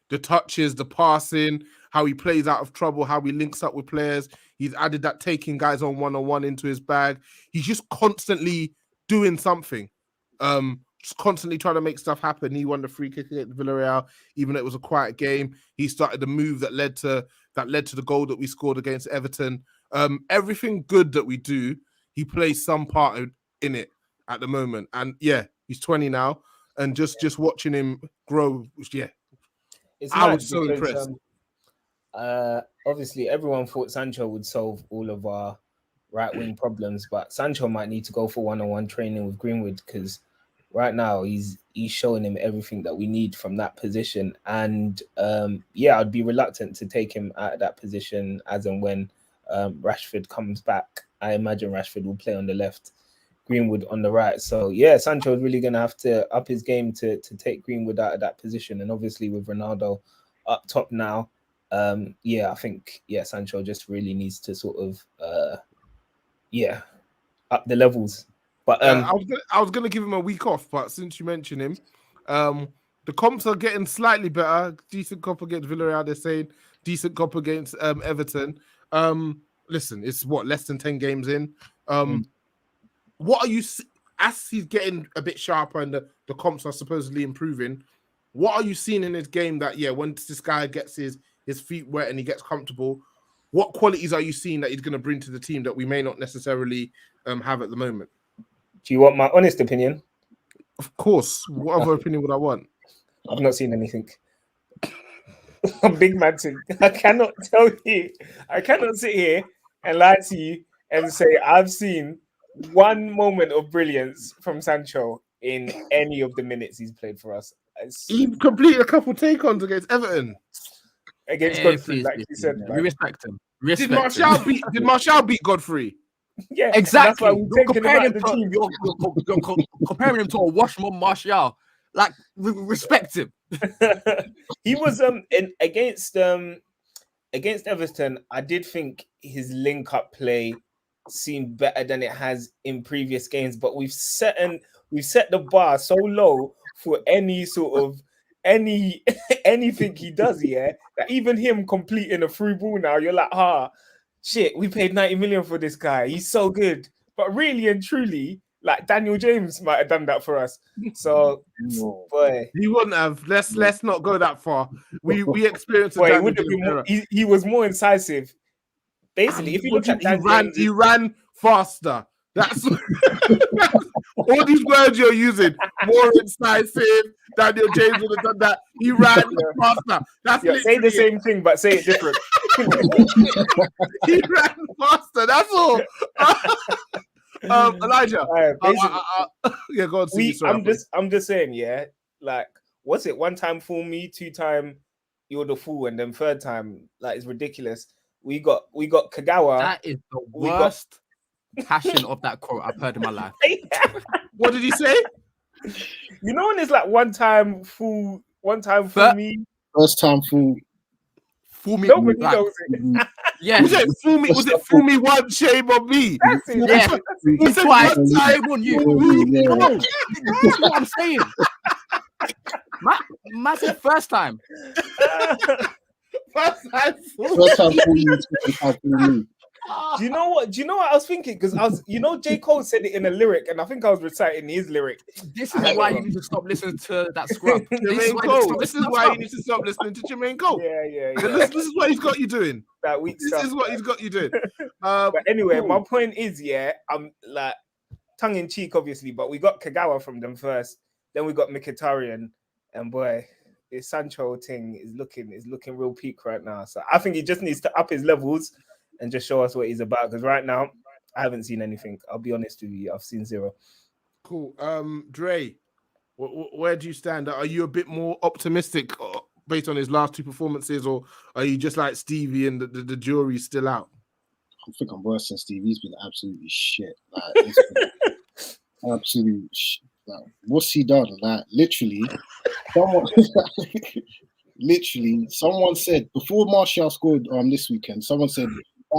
The touches, the passing, how he plays out of trouble, how he links up with players. He's added that taking guys on one-on-one into his bag. He's just constantly doing something. Just constantly trying to make stuff happen. He won the free kick against Villarreal, even though it was a quiet game. He started the move that led to the goal that we scored against Everton. Everything good that we do, he plays some part in it at the moment. And yeah, he's 20 now. And just watching him grow, yeah. I was so impressed. Obviously, everyone thought Sancho would solve all of our right wing problems, but Sancho might need to go for one-on-one training with Greenwood because right now he's showing him everything that we need from that position. And I'd be reluctant to take him out of that position as and when Rashford comes back. I imagine Rashford will play on the left, Greenwood on the right. So yeah, Sancho is really going to have to up his game to take Greenwood out of that position. And obviously with Ronaldo up top now, I think Sancho just really needs to sort of up the levels. But I was gonna give him a week off, but since you mentioned him, the comps are getting slightly better. Decent comp against Villarreal, they're saying. Decent comp against Everton. Listen, it's less than 10 games in. What are you, as he's getting a bit sharper and the comps are supposedly improving, what are you seeing in his game that, once this guy gets his feet wet and he gets comfortable, what qualities are you seeing that he's going to bring to the team that we may not necessarily have at the moment? Do you want my honest opinion? Of course. What other opinion would I want? I've not seen anything. I'm big man thing. I cannot tell you. I cannot sit here and lie to you and say I've seen one moment of brilliance from Sancho in any of the minutes he's played for us. He completed a couple take-ons against Everton. Against Godfrey, like you said. We respect him. Did Martial beat Godfrey? Yeah, exactly. You're comparing him to a Washmon Martial. Like, respect him. He was against Everton. I did think his link-up play seemed better than it has in previous games, but we've set the bar so low for any sort of anything he does, that even him completing a through ball now, you're like, shit, we paid 90 million for this guy. He's so good. But really and truly, like Daniel James might have done that for us. So, boy, he wouldn't have. Let's not go that far. We experienced. Boy, he was more incisive. Basically, if you look at he ran faster. That's all these words you're using. More incisive. Daniel James would have done that. He ran faster. That's say the same thing, but say it different. He ran faster. That's all. Elijah. Go on. I'm just saying, like, what's it? One time fool me, 2 time you're the fool, and then 3rd time, like, it's ridiculous. We got Kagawa. That is the worst passion of that quote I've heard in my life. What did he say? You know when it's like one time fool me, first time fool. Fool me. Nobody knows it. Yeah. Was it fool me one, shame on me? That's it. Yeah. He said twice, shame on you. That's what I'm saying. My first time. First time fool. Do you know what I was thinking? Because J. Cole said it in a lyric, and I think I was reciting his lyric. This is why you need to stop listening to that scrub. Jermaine Cole. This is why you need to stop listening to Jermaine Cole. Yeah. This is what he's got you doing. That weak this stuff. is what he's got you doing. But anyway, my point is, I'm like tongue in cheek, obviously, but we got Kagawa from them first, then we got Mkhitaryan, and boy, this Sancho thing is looking real peak right now. So I think he just needs to up his levels and just show us what he's about. Because right now, I haven't seen anything. I'll be honest with you. I've seen 0. Cool. Dre, where do you stand? Are you a bit more optimistic based on his last 2 performances, or are you just like Stevie and the jury's still out? think I'm worse than Steve. He's been absolutely shit. Like, it's been absolute shit. Like, what's he done? Like, literally, someone said before Martial scored this weekend. Someone said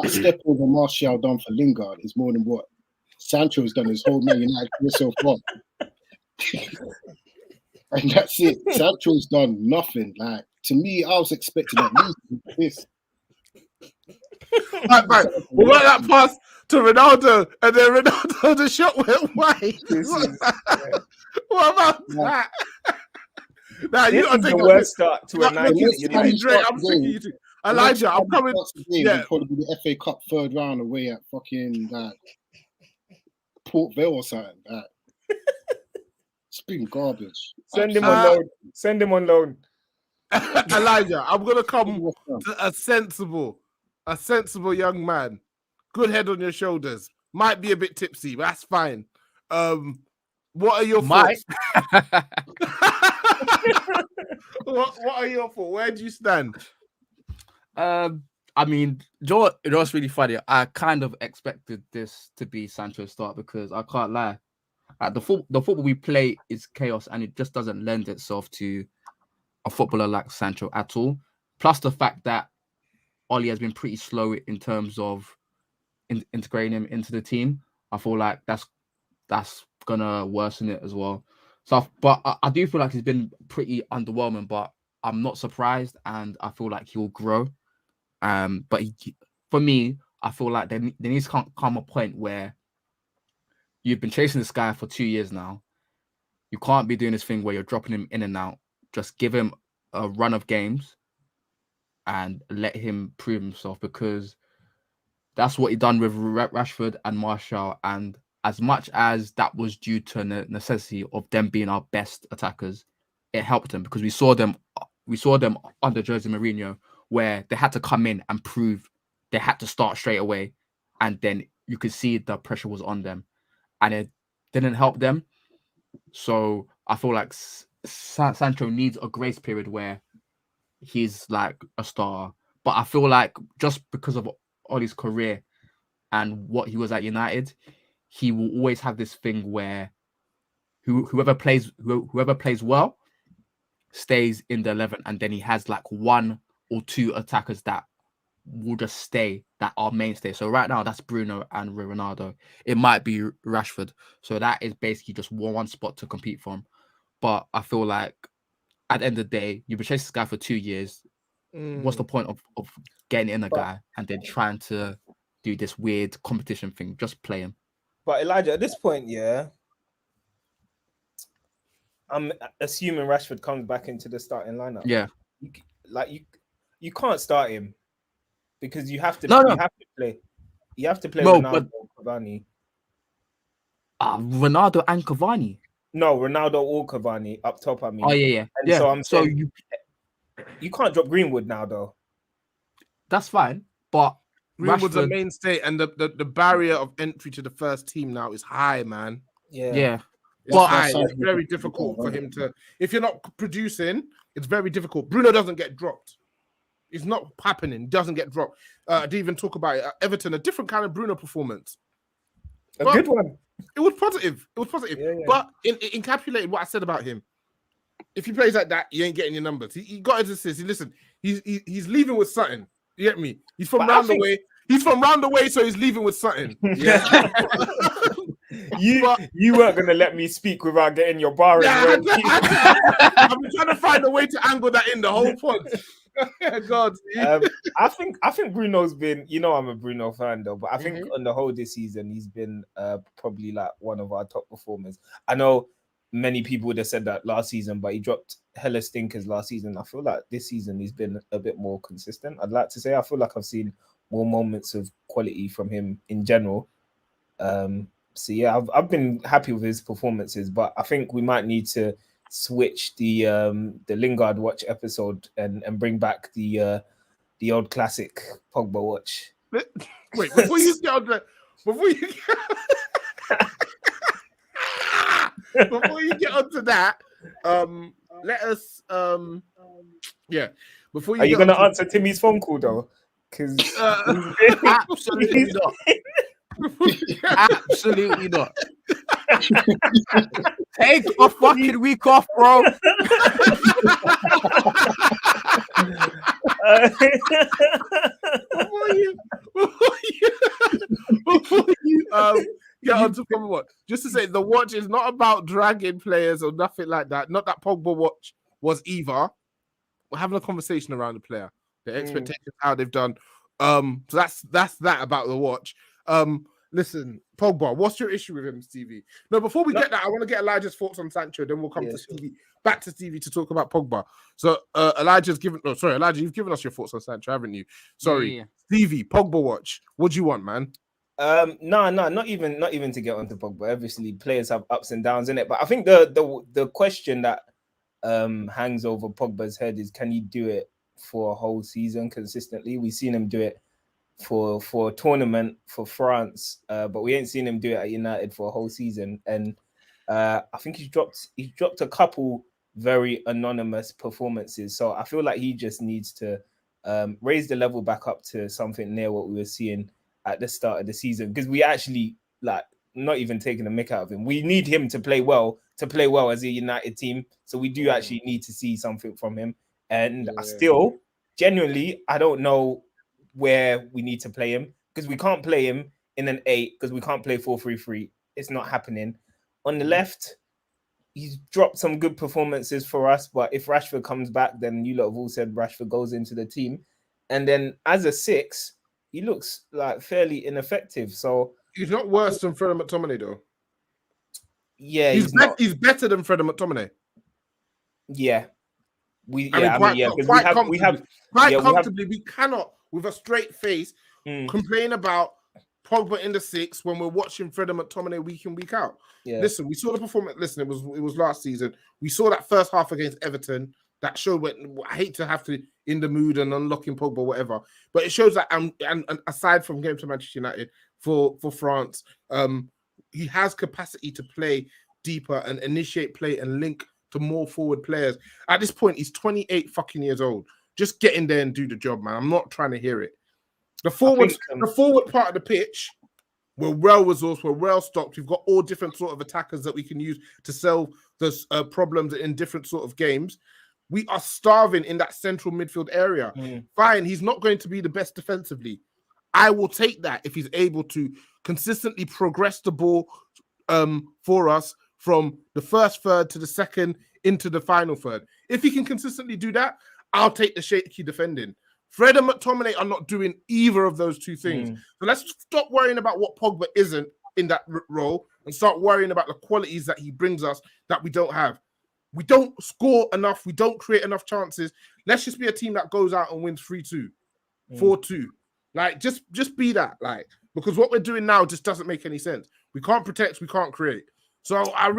that step over Martial done for Lingard is more than what Sancho's done his whole Man United career so far. And that's it. Sancho's done nothing. Like, to me, I was expecting at least this. Right. We'll let that pass to Ronaldo, and then Ronaldo, the shot went wide. What about that? Nah, This you is the worst start to a night. I'm sick of you two. Elijah, I'm coming. Yeah, it'll probably be the FA Cup third round away at fucking Port Vale or something. It's been garbage. Send him on loan. Send him on loan. Elijah, I'm gonna come to a sensible young man. Good head on your shoulders. Might be a bit tipsy, but that's fine. What are your thoughts? What are your thoughts? Where do you stand? I mean, Joe, it was really funny. I kind of expected this to be Sancho's start because I can't lie. The football we play is chaos, and it just doesn't lend itself to a footballer like Sancho at all. Plus the fact that Oli has been pretty slow in terms of integrating him into the team. I feel like that's gonna worsen it as well. So, but I do feel like he's been pretty underwhelming. But I'm not surprised, and I feel like he'll grow. But for me, I feel like there needs to come a point where you've been chasing this guy for 2 years now. You can't be doing this thing where you're dropping him in and out. Just give him a run of games and let him prove himself, because that's what he done with Rashford and Martial. And as much as that was due to the necessity of them being our best attackers, it helped them because we saw them under Jose Mourinho, where they had to come in and prove they had to start straight away, and then you could see the pressure was on them, and it didn't help them. So I feel like Sancho needs a grace period where he's like a star. But I feel like just because of Oli's career and what he was at United, he will always have this thing where whoever plays well stays in the 11, and then he has like 1 or 2 attackers that will just stay, that are mainstay. So right now that's Bruno and Ronaldo. It might be Rashford. So that is basically just one spot to compete from. But I feel like at the end of the day, you've been chasing this guy for 2 years. What's the point of getting in a guy and then trying to do this weird competition thing? Just play him. But Elijah, at this point, yeah, I'm assuming Rashford comes back into the starting lineup. Yeah, you can't start him because you have to. No. You have to play. You have to play No, Ronaldo or Cavani. Ronaldo and Cavani. No, Ronaldo or Cavani up top. I mean. Oh yeah. And so I'm saying you can't drop Greenwood now, though. That's fine, but Greenwood's a mainstay, and the barrier of entry to the first team now is high, man. Yeah. Well, it's very difficult for him to. If you're not producing, it's very difficult. Bruno doesn't get dropped. It's not happening. Doesn't get dropped. I didn't even talk about it. Everton, a different kind of Bruno performance. A good one. It was positive. Yeah. But it encapsulated what I said about him. If he plays like that, you ain't getting your numbers. He got his assists. Listen, he's leaving with something. You get me? He's from round the way. He's from round the way, so he's leaving with something. Yeah. You weren't gonna let me speak without getting your bar in. I've been trying to find a way to angle that in the whole pod. God. I think Bruno's been. I'm a Bruno fan though, but I think on the whole this season he's been probably like one of our top performers. I know many people would have said that last season, but he dropped hella stinkers last season. I feel like this season he's been a bit more consistent. I'd like to say I feel like I've seen more moments of quality from him in general. So yeah, I've been happy with his performances, but I think we might need to switch the Lingard watch episode and bring back the old classic Pogba watch. Wait, before you get on that, before you get onto that, let us Before you are you gonna answer Timmy's phone call though? Because Absolutely not. Absolutely not. Take a fucking week off, bro. Before you get on to Pogba watch, just to say the watch is not about dragging players or nothing like that. Not that Pogba watch was either. We're having a conversation around the player, the expectations, how they've done. So that's that about the watch. Listen, Pogba, what's your issue with him, Stevie? No, before we get that, I want to get Elijah's thoughts on Sancho. Then we'll come to Stevie, back to Stevie to talk about Pogba. So Elijah, you've given us your thoughts on Sancho, haven't you? Sorry, Stevie, Pogba watch. What do you want, man? No, not even to get onto Pogba. Obviously, players have ups and downs in it, but I think the question that hangs over Pogba's head is, can he do it for a whole season consistently? We've seen him do it for a tournament for France, but we ain't seen him do it at United for a whole season. And I think he's dropped a couple very anonymous performances. So I feel like he just needs to raise the level back up to something near what we were seeing at the start of the season, because we actually, like, not even taking a mick out of him, we need him to play well as a United team. So we do actually need to see something from him. And I still, genuinely, I don't know where we need to play him, because we can't play him in an 8, because we can't play 4-3-3. It's not happening. On the left, he's dropped some good performances for us, but if Rashford comes back, then you lot have all said Rashford goes into the team. And then as a 6, he looks like fairly ineffective. So he's not worse than Freddie McTominay, though. Yeah, he's better than Freddie McTominay. Yeah, we cannot, with a straight face, complain about Pogba in the 6 when we're watching Freddie McTominay week in, week out. Yeah. Listen, we saw the performance. Listen, it was last season. We saw that first half against Everton. That showed when I hate to have to in the mood and unlocking Pogba, whatever. But it shows that, and aside from game to Manchester United for France, he has capacity to play deeper and initiate play and link to more forward players. At this point, he's 28 fucking years old. Just get in there and do the job, man. I'm not trying to hear it. The forward part of the pitch, we're well resourced, we're well stocked. We've got all different sort of attackers that we can use to solve those problems in different sort of games. We are starving in that central midfield area. Fine, he's not going to be the best defensively. I will take that if he's able to consistently progress the ball for us from the first third to the second into the final third. If he can consistently do that, I'll take the shaky defending. Fred and McTominay are not doing either of those two things. So let's stop worrying about what Pogba isn't in that role and start worrying about the qualities that he brings us that we don't have. We don't score enough. We don't create enough chances. Let's just be a team that goes out and wins 3-2, 4-2. Like, just be that. Like, because what we're doing now just doesn't make any sense. We can't protect. We can't create. So I'm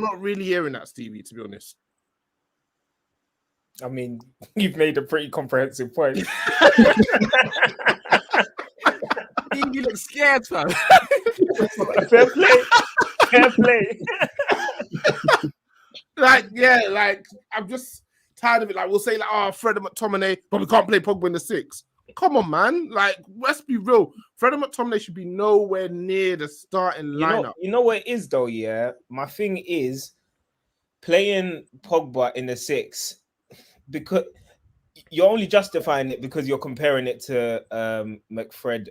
not really hearing that, Stevie, to be honest. I mean, you've made a pretty comprehensive point. You look scared, fam. Fair play. Like, I'm just tired of it. Like, we'll say, like, Fred and McTominay, but we can't play Pogba in the 6. Come on, man. Like, let's be real. Fred and McTominay should be nowhere near the starting lineup. You know what it is, though, yeah? My thing is playing Pogba in the 6, because you're only justifying it because you're comparing it to McFred.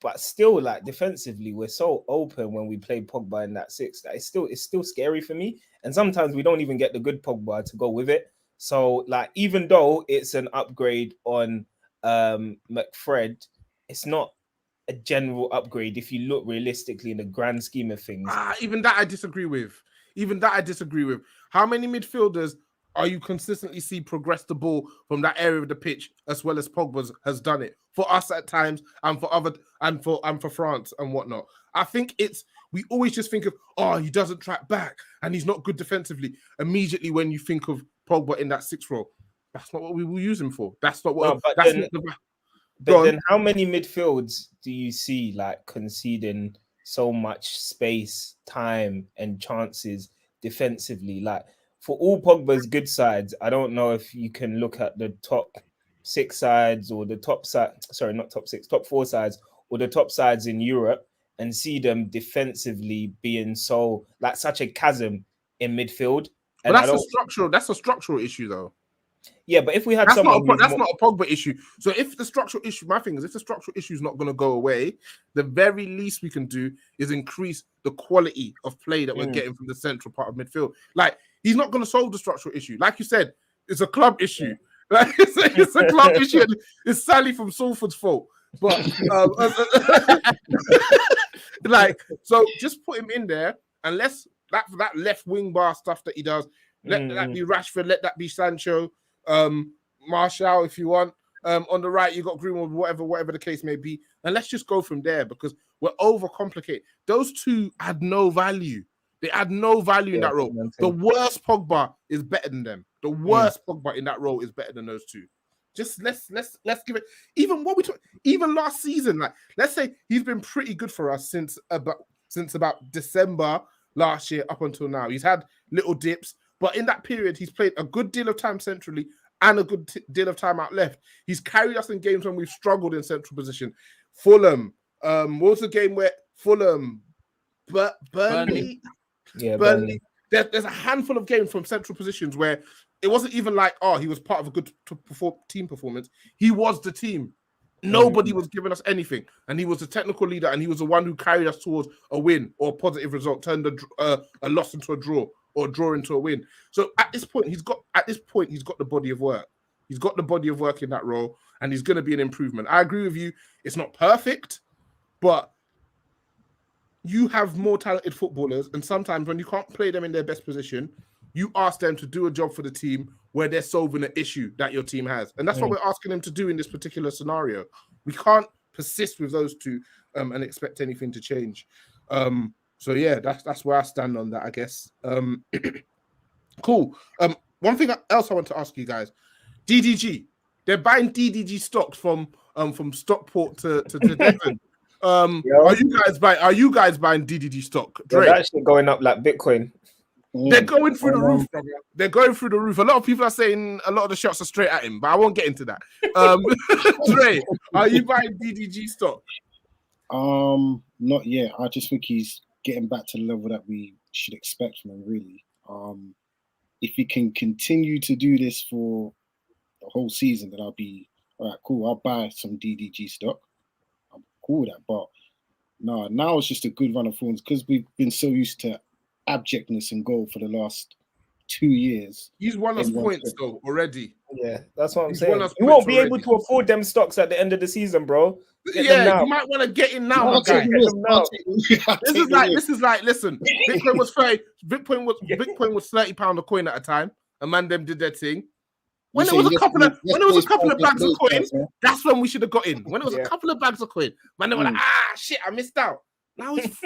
But still, like, defensively, we're so open when we play Pogba in that 6 that it's still scary for me. And sometimes we don't even get the good Pogba to go with it. So, like, even though it's an upgrade on McFred, it's not a general upgrade if you look realistically in the grand scheme of things. Even that I disagree with. How many midfielders are you consistently see progress the ball from that area of the pitch as well as Pogba has done it for us at times and for France and whatnot? I think we always just think of, he doesn't track back and he's not good defensively. Immediately when you think of Pogba in that 6th role, that's not what we will use him for. That's not what. But then how many midfields do you see like conceding so much space, time, and chances defensively? Like, for all Pogba's good sides, I don't know if you can look at the top six sides or the top side, sorry, not top six, top four sides or the top sides in Europe and see them defensively being so like such a chasm in midfield. But And that's a structural issue though. Yeah, but if we had That's someone not a Pogba issue. So if the structural issue, my thing is, if the structural issue is not going to go away, the very least we can do is increase the quality of play that we're getting from the central part of midfield. Like, he's not going to solve the structural issue. Like you said, it's a club issue. Yeah. Like, it's a club issue. It's Sally from Salford's fault. But like, so just put him in there, and let's that left wing bar stuff that he does. Let that be Rashford. Let that be Sancho. Martial, if you want. On the right, you got Greenwood, whatever the case may be. And let's just go from there because we're overcomplicated. Those two had no value. They had no value in that role. The worst Pogba is better than them. The worst Pogba in that role is better than those two. Just let's give it. Even last season, like let's say he's been pretty good for us since about December last year up until now. He's had little dips. But in that period, he's played a good deal of time centrally and a good deal of time out left. He's carried us in games when we've struggled in central position. Fulham. What was the game where Fulham? Burnley? Yeah, Burnley. There's a handful of games from central positions where it wasn't even like, oh, he was part of a good team performance. He was the team. Nobody was giving us anything. And he was the technical leader, and he was the one who carried us towards a win or a positive result, turned a loss into a draw. Or draw into a win. So at this point, he's got the body of work. He's got the body of work in that role, and he's going to be an improvement. I agree with you. It's not perfect, but you have more talented footballers, and sometimes when you can't play them in their best position, you ask them to do a job for the team where they're solving an issue that your team has. And that's what we're asking them to do in this particular scenario. We can't persist with those two and expect anything to change. So yeah, that's where I stand on that, I guess. Cool. One thing else I want to ask you guys: DDG. They're buying DDG stocks from Stockport to Devon. Are you guys buying DDG stock? They're actually going up like Bitcoin. They're going through the roof. They're going through the roof. A lot of people are saying a lot of the shots are straight at him, but I won't get into that. Dre, are you buying DDG stock? Not yet. I just think he's getting back to the level that we should expect from him, really. If he can continue to do this for the whole season, then I'll be all right, cool. I'll buy some DDG stock. I'm cool with that. But no, now it's just a good run of forms because we've been so used to abjectness and goal for the last 2 years. He's won us points though already. Yeah, that's what I'm saying. You won't be able to afford them stocks at the end of the season, bro. Yeah, you might want to get in now, guy. This is like. Listen, Bitcoin was Bitcoin was £30 a coin at a time. And man, them did their thing. When it was a couple of bags of coin, that's when we should have got in. When it was a couple of bags of coin, man, they were like, shit, I missed out. Now it's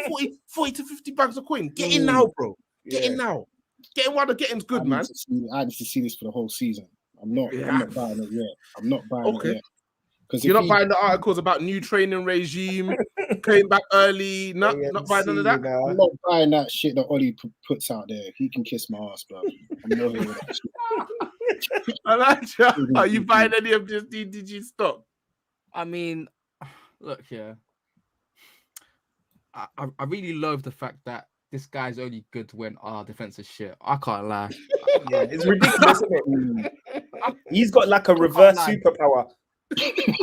40 to 50 bags of coin. Get in now, bro. Get in now. Get in while the getting's good, man. I need to see this for the whole season. I'm not buying it yet. I'm not buying it yet. Because you're not buying the articles about new training regime, came back early, not buying none of that. I'm not buying that shit that Ollie puts out there. He can kiss my ass, bro. I'm not here with that shit. Elijah, are you buying any of this DDG stock? I mean, look here. I really love the fact that this guy's only good when our defense is shit. I can't lie. Yeah, it's ridiculous, isn't it? He's got like a reverse superpower.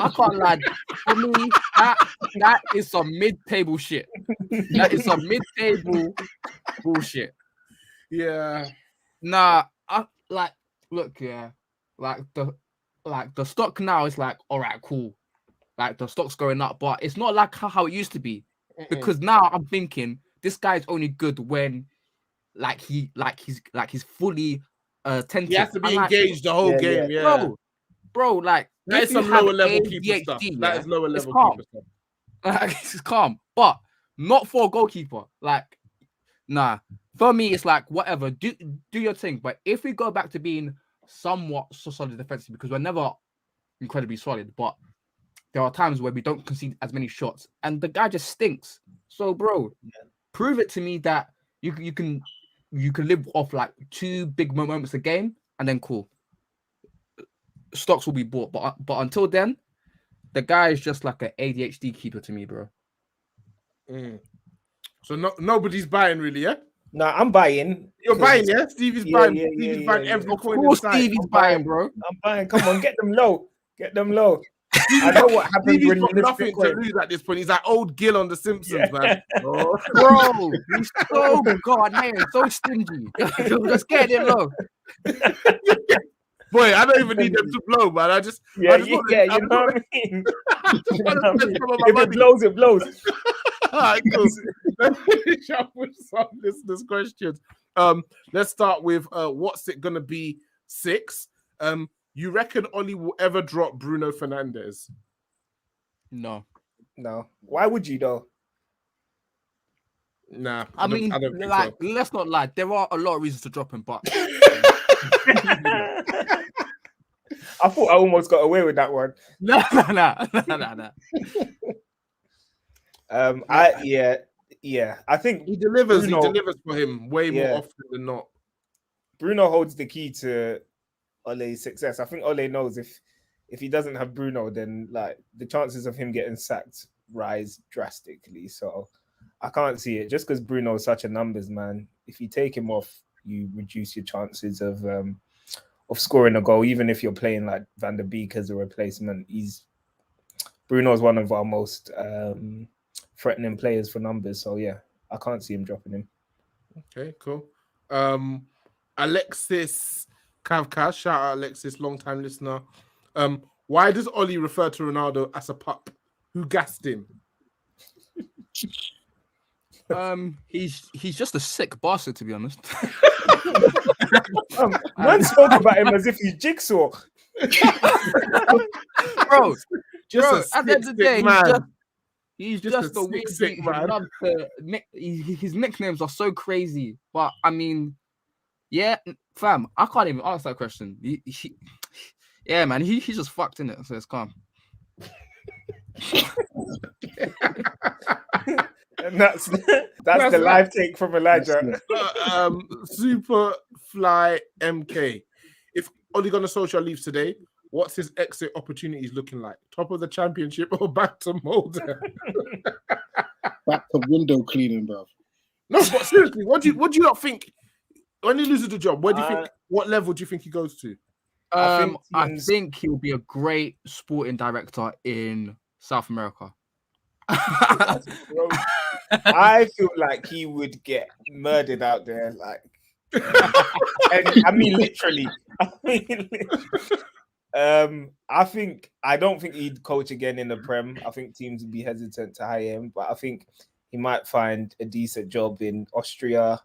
I can't lie. For me, that is some mid-table shit. That is some mid-table bullshit. Yeah. Nah, look, yeah. Like the stock now is like, all right, cool. Like the stock's going up, but it's not like how it used to be. Because now I'm thinking this guy's only good when he's fully attentive. He has to be engaged the whole game, yeah. Bro, like that is some lower level keeper stuff. That is lower level keeper stuff. It's calm, but not for a goalkeeper. Like, nah. For me, it's like whatever. Do your thing. But if we go back to being somewhat solid defensively, because we're never incredibly solid, but there are times where we don't concede as many shots, and the guy just stinks. So, bro, prove it to me that you can live off like 2 big moments a game, and then cool. stocks will be bought, but until then, the guy is just like an ADHD keeper to me, bro. So nobody's buying really, yeah? No, I'm buying. You're buying, yeah? Stevie's buying. Stevie's buying every Of coin in course, sight. Stevie's buying, bro. I'm buying. Come on, get them low. Get them low. I know what happens Stevie's when you got miss nothing to Bitcoin. lose at this point. He's like old Gil on The Simpsons, man. Oh. Bro, he's so man, so stingy. Just get it low. Boy, I don't even need them to blow, man. I just you know what I mean? If it blows, it blows. All right, cool. Let's finish up with some listeners' questions. Let's start with what's it gonna be 6? You reckon Oli will ever drop Bruno Fernandes? No. Why would you though? Nah, I mean, don't think like, so. let's not lie. There are a lot of reasons to drop him, but I thought I almost got away with that one. no. I think He delivers. Bruno- He delivers for him way more often than not. Bruno holds the key to Ole's success. I think Ole knows if he doesn't have Bruno, then like the chances of him getting sacked rise drastically. So I can't see it. Just because Bruno is such a numbers man, if you take him off, you reduce your chances of scoring a goal. Even if you're playing like Van der Beek as a replacement, Bruno is one of our most threatening players for numbers. So yeah, I can't see him dropping him. Okay, cool. Alexis Kavka, shout out Alexis, long time listener. Why does Oli refer to Ronaldo as a pup? Who gassed him? He's just a sick bastard, to be honest. Man spoke about him as if he's Jigsaw. Bro, Just at the end of the day, man. he's Just just a a weird sick man. His nicknames are so crazy, but I mean, yeah, fam, I can't even ask that question. Yeah, man, he's just fucked in it, so it's calm. And that's the live take from Elijah. Superfly MK. If Oli Gunnar Solskjaer leaves today, what's his exit opportunities looking like? Top of the championship or back to Molde? Back to window cleaning, bro. No, but seriously, what do you not think when he loses the job? Where do you think? What level do you think he goes to? I think he'll be a great sporting director in South America. I feel like he would get murdered out there, like, and I mean literally. I don't think he'd coach again in the Prem. I think teams would be hesitant to hire him, but I think he might find a decent job in Austria.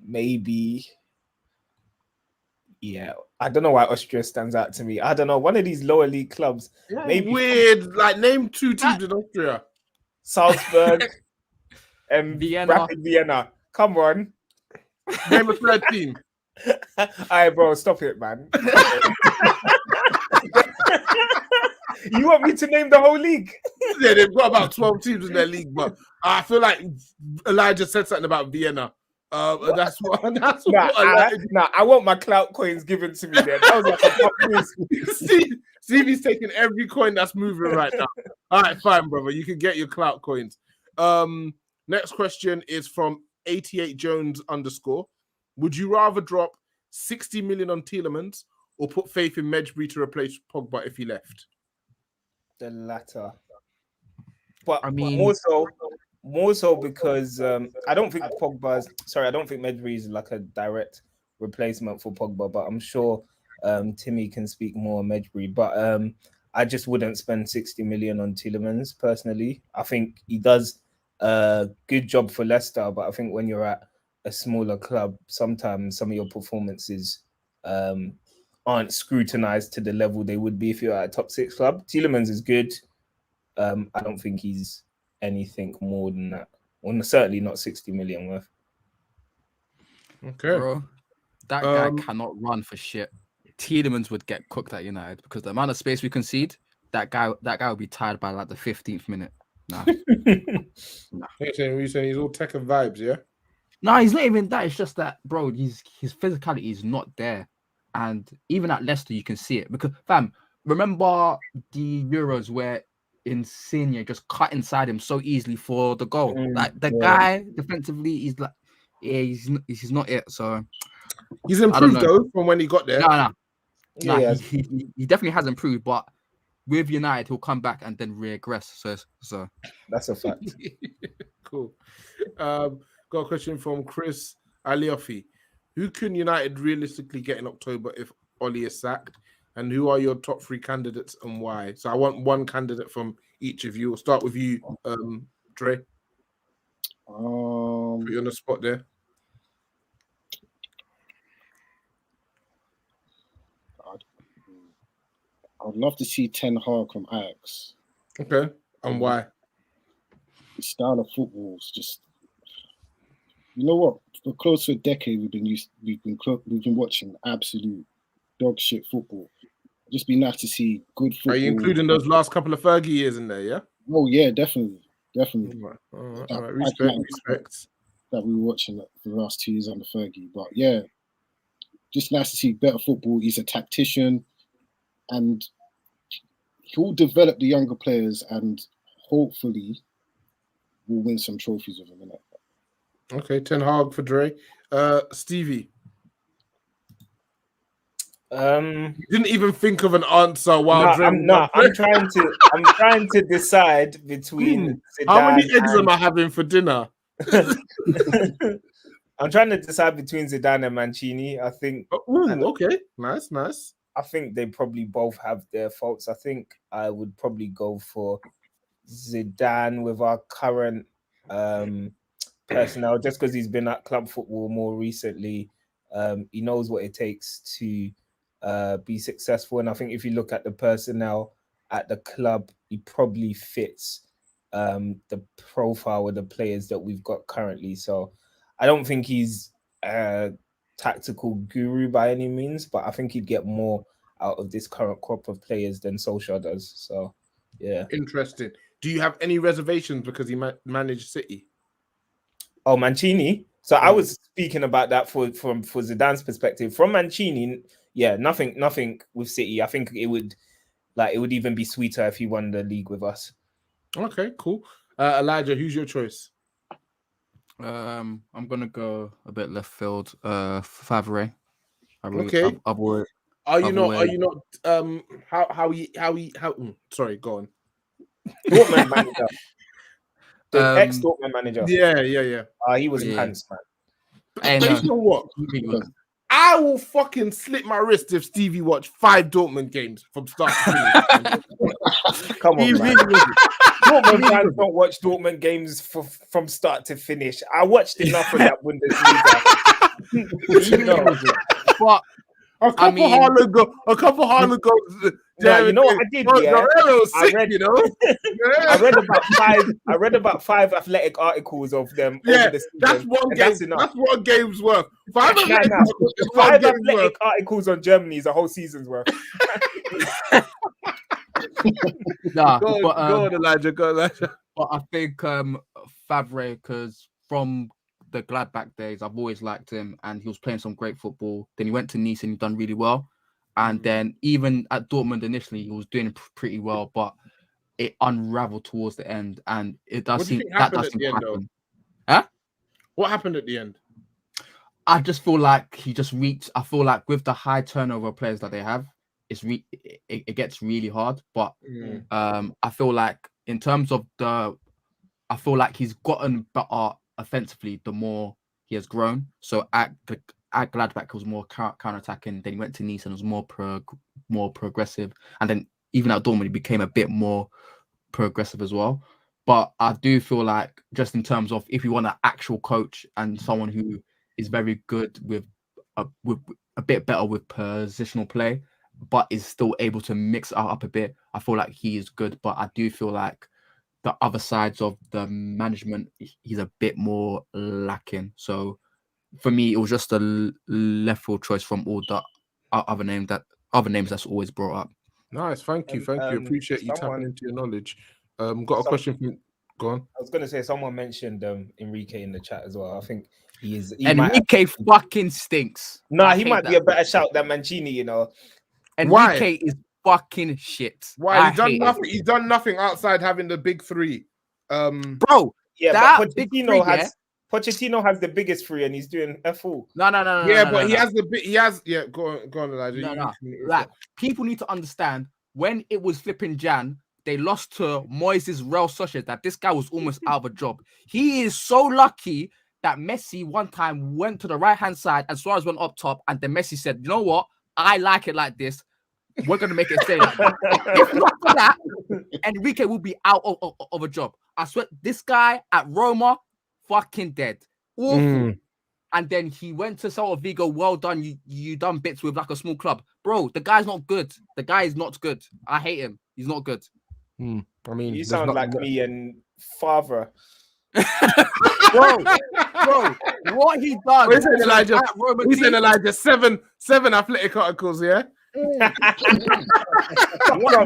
Maybe. Yeah, I don't know why Austria stands out to me. I don't know, one of these lower league clubs. Yeah, maybe weird. Like, name 2 teams in Austria. Salzburg and Vienna. Rapid Vienna. Come on. Name a 3rd team. All right, bro, stop it, man. You want me to name the whole league? Yeah, they've got about 12 teams in their league, but I feel like Elijah said something about Vienna. That's what I want my clout coins given to me there. That was like a pop quiz. Stevie's taking every coin that's moving right now. All right, fine, brother. You can get your clout coins. Next question is from 88 Jones _. Would you rather drop 60 million on Tielemans or put faith in Medjbri to replace Pogba if he left? The latter. But I mean, more so because I don't think Medjbri is like a direct replacement for Pogba, but I'm sure Timmy can speak more on Medjbri. But I just wouldn't spend 60 million on Tielemans personally. I think he does a good job for Leicester, but I think when you're at a smaller club, sometimes some of your performances aren't scrutinized to the level they would be if you're at a top 6 club. Tielemans is good. I don't think he's anything more than that. Well, certainly not 60 million worth. Okay. Bro, that guy cannot run for shit. Tielemans would get cooked at United because the amount of space we concede, that guy would be tired by like the 15th minute. Nah. You're saying he's all tech and vibes, yeah? No, he's not even that. It's just that, bro, his physicality is not there. And even at Leicester, you can see it because, fam, remember the Euros where Insigne just cut inside him so easily for the goal. Like the guy defensively, he's like, yeah, he's not it. So He's improved though from when he got there. No. Yeah, He definitely has improved, but with United, he'll come back and then regress. So that's a fact. Cool. Got a question from Chris Aliofi. Who can United realistically get in October if Oli is sacked? And who are your top 3 candidates and why? So I want one candidate from each of you. We'll start with you, Dre. Put you on the spot there. I'd love to see Ten Hag from Ajax. Okay. And why? The style of football is just, you know what? For close to a decade, we've been watching absolute dog shit football. Just be nice to see good football. Are you including those last couple of Fergie years in there? Yeah. Oh yeah, definitely. All right. Respect. That we were watching for the last 2 years under Fergie, but yeah, just nice to see better football. He's a tactician, and he'll develop the younger players, and hopefully, we'll win some trophies with him in it. Okay, Ten Hag for Dre. Stevie. You didn't even think of an answer while Dre. I'm trying to decide between Zidane. How many eggs am I having for dinner? I'm trying to decide between Zidane and Mancini. I think. Okay, nice. I think they probably both have their faults. I think I would probably go for Zidane with our current personnel, just because he's been at club football more recently. He knows what it takes to be successful, and I think if you look at the personnel at the club, he probably fits the profile of the players that we've got currently. So I don't think he's a tactical guru by any means, but I think he'd get more out of this current crop of players than Solskjaer does. So yeah, interesting. Do you have any reservations because he managed City? Oh, Mancini. So I was speaking about that for Zidane's perspective. From Mancini, yeah, nothing with City. I think it would even be sweeter if he won the league with us. Okay, cool. Elijah, who's your choice? I'm gonna go a bit left field. Favre. Okay. Are you not? Sorry, go on. Dortmund manager. The ex-Dortmund manager. Yeah. He was pants, man. But you know what? I will fucking slit my wrist if Stevie watched 5 Dortmund games from start to finish. Come on, man. Dortmund fans don't watch Dortmund games from start to finish. I watched enough of that Bundesliga. But a couple Haaland goals. Yeah, you know what I did? I read about 5 athletic articles of them. Yeah, that's one game. That's one game's worth. 5 athletic articles on Germany is a whole season's worth. Go on, Elijah. But I think Favre, because from the Gladbach days, I've always liked him, and he was playing some great football. Then he went to Nice and he done really well. And then even at Dortmund initially, he was doing pretty well, but it unraveled towards the end, and it does seem that doesn't happen. Huh? What happened at the end? I just feel like he just reached. I feel like with the high turnover of players that they have, it gets really hard. But I feel like in terms of I feel like he's gotten better offensively the more he has grown. So at Gladbach, he was more counter-attacking. Then he went to Nice and was more progressive. And then even at Dortmund, he became a bit more progressive as well. But I do feel like just in terms of if you want an actual coach and someone who is very good with a bit better with positional play, but is still able to mix it up a bit, I feel like he is good. But I do feel like the other sides of the management, he's a bit more lacking. So for me, it was just a left field choice from all the other names that's always brought up. Nice, thank you. Appreciate you tapping into your knowledge. Got a question from. Go on. I was going to say someone mentioned Enrique in the chat as well. I think Enrique fucking stinks. Nah, he might be a better shout than Mancini, you know. Enrique is fucking shit. Why? He's done nothing outside having the big three. Bro, yeah, that but Pochettino has the biggest three, and he's doing F4. No. Yeah, but he has the big. He has. Yeah, go on, Elijah. No. Like, people need to understand when it was flipping Jan, they lost to Moises Real Sociedad. That this guy was almost out of a job. He is so lucky that Messi one time went to the right hand side and Suarez went up top, and then Messi said, "You know what? I like it like this. We're gonna make it stay like that." If not for that, Enrique will be out of a job. I swear, this guy at Roma, fucking dead. Awful. And then he went to Celta Vigo. Well done. You done bits with like a small club. Bro, the guy's not good. The guy is not good. I hate him. He's not good. I mean, you sound like me and father. bro, what he done? He said Elijah 7 athletic articles, yeah? What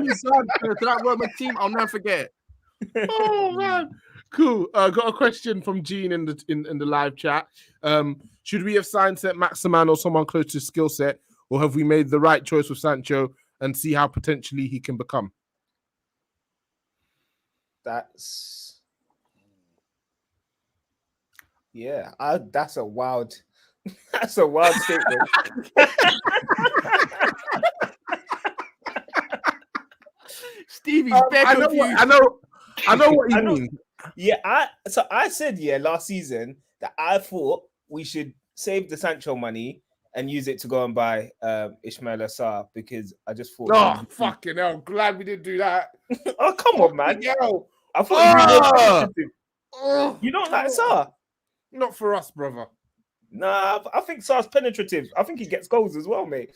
he done to that Roman team, I'll never forget. Oh man, cool. Got a question from Gene in the live chat. Should we have signed Saint Maximin or someone close to skill set, or have we made the right choice with Sancho and see how potentially he can become? That's a wild statement. Stevie, I know what you mean. Yeah, I said last season that I thought we should save the Sancho money and use it to go and buy Ismail Assar, because I just thought. Oh, fucking hell! Glad we didn't do that. Oh, come on, man! I thought you don't like Assar. Not for us, brother. Nah, I think Sar's penetrative. I think he gets goals as well, mate.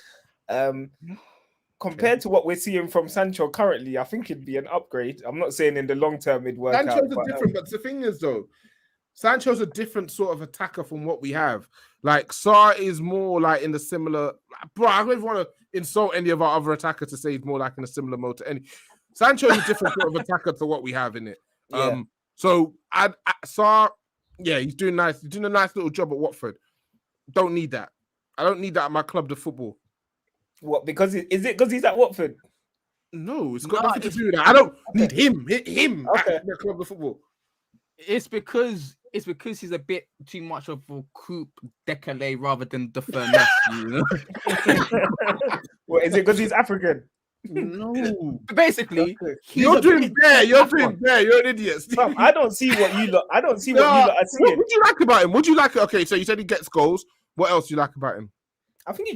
Compared to what we're seeing from Sancho currently, I think it'd be an upgrade. I'm not saying in the long term it'd work Sancho's out. different, but the thing is, though, Sancho's a different sort of attacker from what we have. Like, Sar is more like in the similar... Bro, I don't even want to insult any of our other attackers to say he's more like in a similar mode to any... Sancho is a different sort of attacker to what we have in it. Yeah. So, Sar... Yeah, he's doing nice. He's doing a nice little job at Watford. Don't need that. I don't need that at my club of football. What? Is it because he's at Watford? No, it's got nothing to do with that. I don't need him at my club of football. It's because he's a bit too much of a coupe décalé rather than the finesse, you know? What, is it because he's African? No. Basically, you're doing bare. You're an idiot. Steve. I don't see what you lot. I don't see what you lot are seeing. What do you like about him? What do you like? Okay, so you said he gets goals. What else do you like about him? I think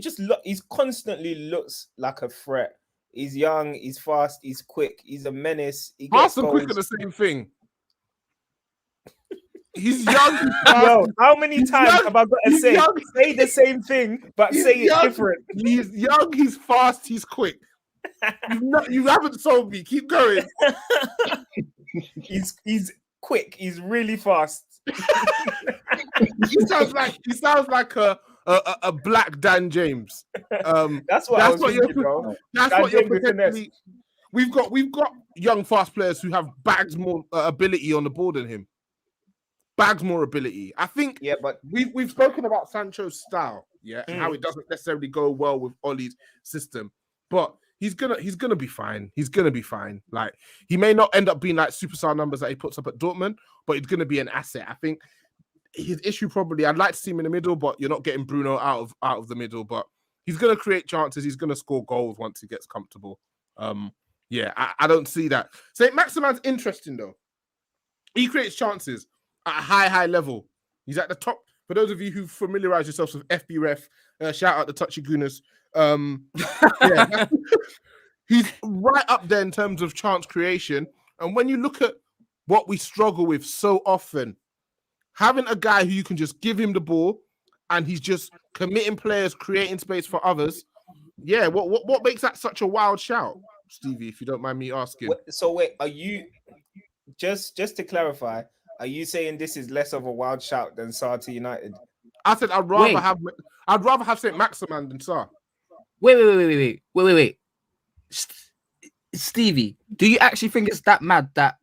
he's constantly looks like a threat. He's young, he's fast, he's quick, he's a menace. He fast and quick are the same thing. He's young. He's fast. Yo, how many times have I got to say the same thing, but say it different? He's young, he's fast, he's quick. You haven't sold me. Keep going. He's quick. He's really fast. He sounds like a black Dan James. That's what you're potentially. We've got young fast players who have bags more ability on the ball than him. Bags more ability. I think. Yeah, but we've spoken about Sancho's style, and how it doesn't necessarily go well with Ollie's system, but. He's gonna be fine. He's gonna be fine. Like, he may not end up being like superstar numbers that he puts up at Dortmund, but it's gonna be an asset. I think his issue probably, I'd like to see him in the middle, but you're not getting Bruno out of the middle. But he's gonna create chances. He's gonna score goals once he gets comfortable. I don't see that. Saint Maximin's interesting though. He creates chances at a high level. He's at the top. For those of you who familiarize yourselves with FBref, shout out the Touchy Gooners. He's right up there in terms of chance creation. And when you look at what we struggle with so often, having a guy who you can just give him the ball and he's just committing players, creating space for others. Yeah, what makes that such a wild shout, Stevie, if you don't mind me asking? So wait, are you just to clarify, are you saying this is less of a wild shout than Sarr to United? I said I'd rather have Saint Maximin than Sarr. Wait. Stevie, do you actually think it's that mad that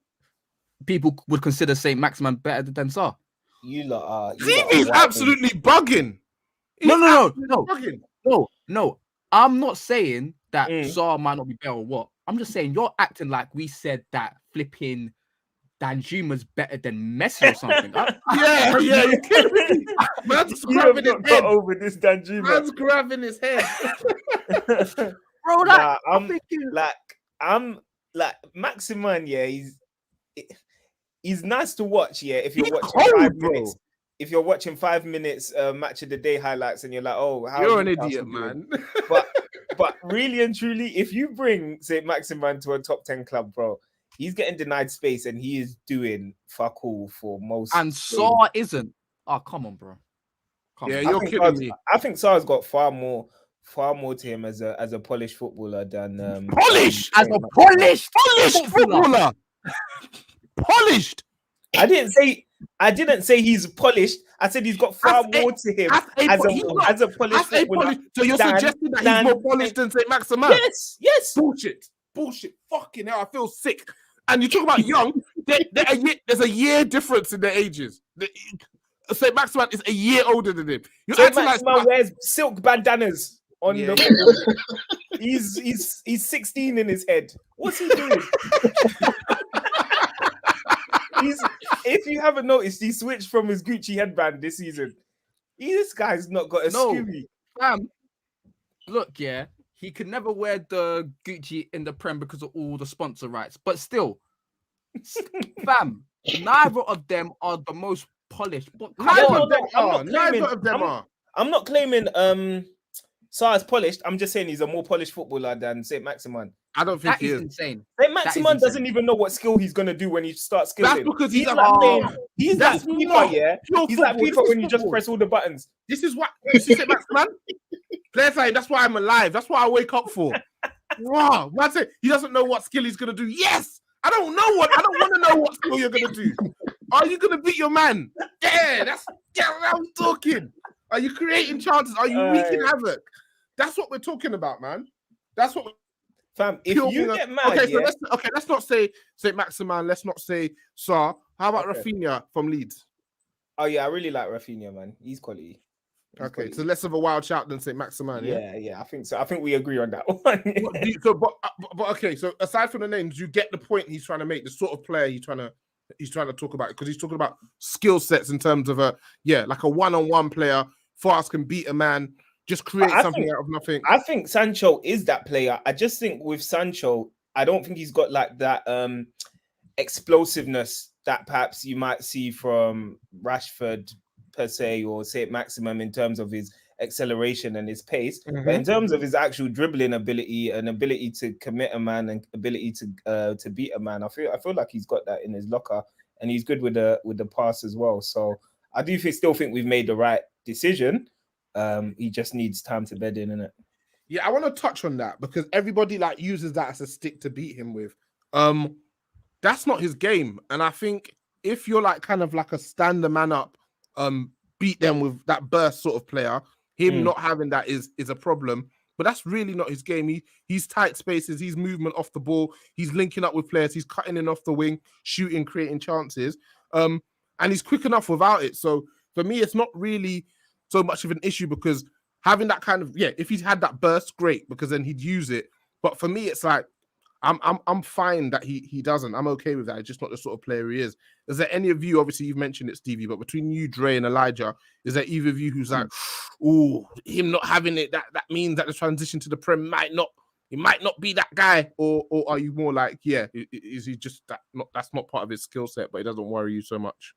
people would consider Saint Maximin better than Sarr? You lot are. Stevie's absolutely bugging. No. I'm not saying that Mm. Saar might not be better or what. I'm just saying you're acting like we said that flipping Danjuma's better than Messi or something. Yeah, you're kidding me. Man's You have grabbing his not head. got over this Danjuma. Man's grabbing his head. Bro, like, I'm like Maximan, yeah, he's nice to watch, yeah. If you're watching cold, 5 bro. minutes, if you're watching 5 minutes match of the day highlights and you're like, oh, how You're an Newcastle idiot, doing? man. But really and truly, if you bring St. Maximan to a top 10 club, bro, he's getting denied space and he is doing fuck all for most. And Saar isn't. Oh, come on, bro. Yeah, on. you're kidding me. I think Sar's got far more to him as a polished footballer than Polished as a polished footballer. Polished. I didn't say he's polished. I said he's got far more to him as a polished footballer. So you're suggesting that he's more polished than St. Maximan? Yes. Bullshit. Fucking hell, I feel sick. And you talk about young, there's a year difference in their ages. St. Maximan is a year older than him. St. Maximan wears silk bandanas on the He's 16 in his head. What's he doing? If you haven't noticed, he switched from his Gucci headband this season. This guy's not got a Scooby. Fam, look, yeah, he could never wear the Gucci in the Prem because of all the sponsor rights. But still, fam, neither of them are the most polished. Neither of them are. I'm not claiming Sar's polished. I'm just saying he's a more polished footballer than St. Maximan. I don't think that is insane. St. Maximan doesn't even know what skill he's gonna do when he starts skilling. That's because he's like FIFA, yeah. He's like FIFA when you just press all the buttons. This is St. Maximan. That's why I'm alive. That's what I wake up for. Wow, man, say he doesn't know what skill he's gonna do. Yes, I don't want to know what skill you're gonna do. Are you gonna beat your man? Yeah, I'm talking. Are you creating chances? Are you wreaking havoc? That's what we're talking about, man. That's what. Fam, if you get mad, let's not say St. Maximan. Let's not say Saar. How about Rafinha from Leeds? Oh yeah, I really like Rafinha, man. He's quality. So less of a wild shout than St. Maximan. Yeah, I think so. I think we agree on that one. but okay. So aside from the names, you get the point he's trying to make. The sort of player he's trying to talk about, because he's talking about skill sets in terms of like a one-on-one player. Fast can beat a man. Just create something out of nothing. I think Sancho is that player. I just think with Sancho, I don't think he's got like that explosiveness that perhaps you might see from Rashford per se, or St. Maximum in terms of his acceleration and his pace. Mm-hmm. But in terms of his actual dribbling ability and ability to commit a man and ability to beat a man, I feel like he's got that in his locker, and he's good with the pass as well. So I do still think we've made the right decision. He just needs time to bed in, innit? Yeah, I want to touch on that because everybody like uses that as a stick to beat him with. That's not his game, and I think if you're like kind of like a stand the man up, beat them with that burst sort of player, him not having that is a problem. But that's really not his game. He's tight spaces, he's movement off the ball, he's linking up with players, he's cutting in off the wing, shooting, creating chances, and he's quick enough without it. So for me, it's not really so much of an issue because having that kind of if he's had that burst, great, because then he'd use it. But for me, it's like I'm fine that he doesn't. I'm okay with that. It's just not the sort of player he is. Is there any of you? Obviously, you've mentioned it, Stevie, but between you, Dre, and Elijah, is there either of you who's like, oh, him not having it? That means that the transition to the Prem might not be that guy, or are you more like, is he just that's not part of his skill set, but it doesn't worry you so much?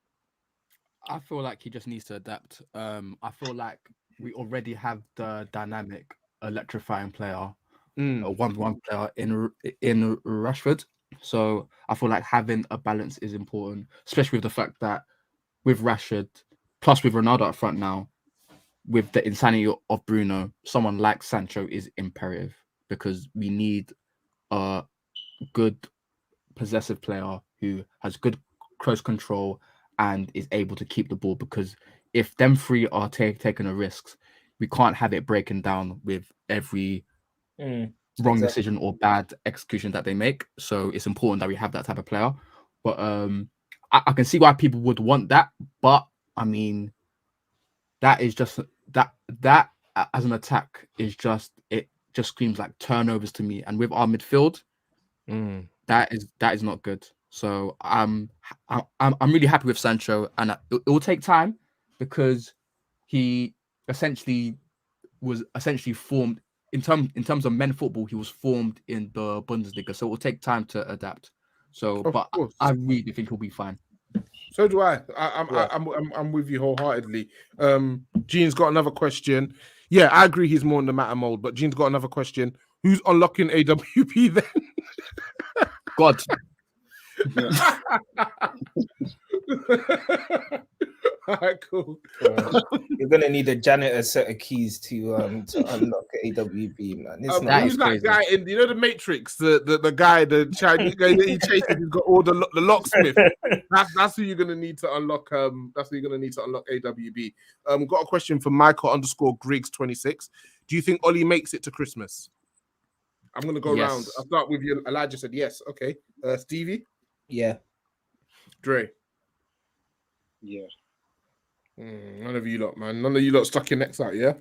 I feel like he just needs to adapt. I feel like we already have the dynamic, electrifying player, a 1-1 player in Rashford. So I feel like having a balance is important, especially with the fact that with Rashford, plus with Ronaldo up front now, with the insanity of Bruno, someone like Sancho is imperative because we need a good possessive player who has good close control and is able to keep the ball, because if them three are taking the risks, we can't have it breaking down with every wrong decision or bad execution that they make. So it's important that we have that type of player. But I can see why people would want that, but I mean, that is just that as an attack is just screams like turnovers to me. And with our midfield, that is not good. So I'm really happy with Sancho, and it will take time because he was essentially formed in terms of men football. He was formed in the Bundesliga, so it will take time to adapt. So, but I really think he'll be fine. So do I. I'm with you wholeheartedly. Gene's got another question. Yeah, I agree. He's more in the matter mode, but Gene's got another question. Who's unlocking AWP then? God. All right, cool. You're gonna need a janitor set of keys to unlock AWB, man. Who's that guy in the Matrix? The guy, the Chinese guy that he chases, he's got all the locksmith. That's who you're gonna need to unlock. That's who you're gonna need to unlock AWB. Got a question from Michael_Griggs26. Do you think Ollie makes it to Christmas? I'm gonna go round. I'll start with you. Elijah said yes. Okay. Stevie? Yeah. Dre? Yeah. None of you lot, man. None of you lot stuck your necks out, yeah?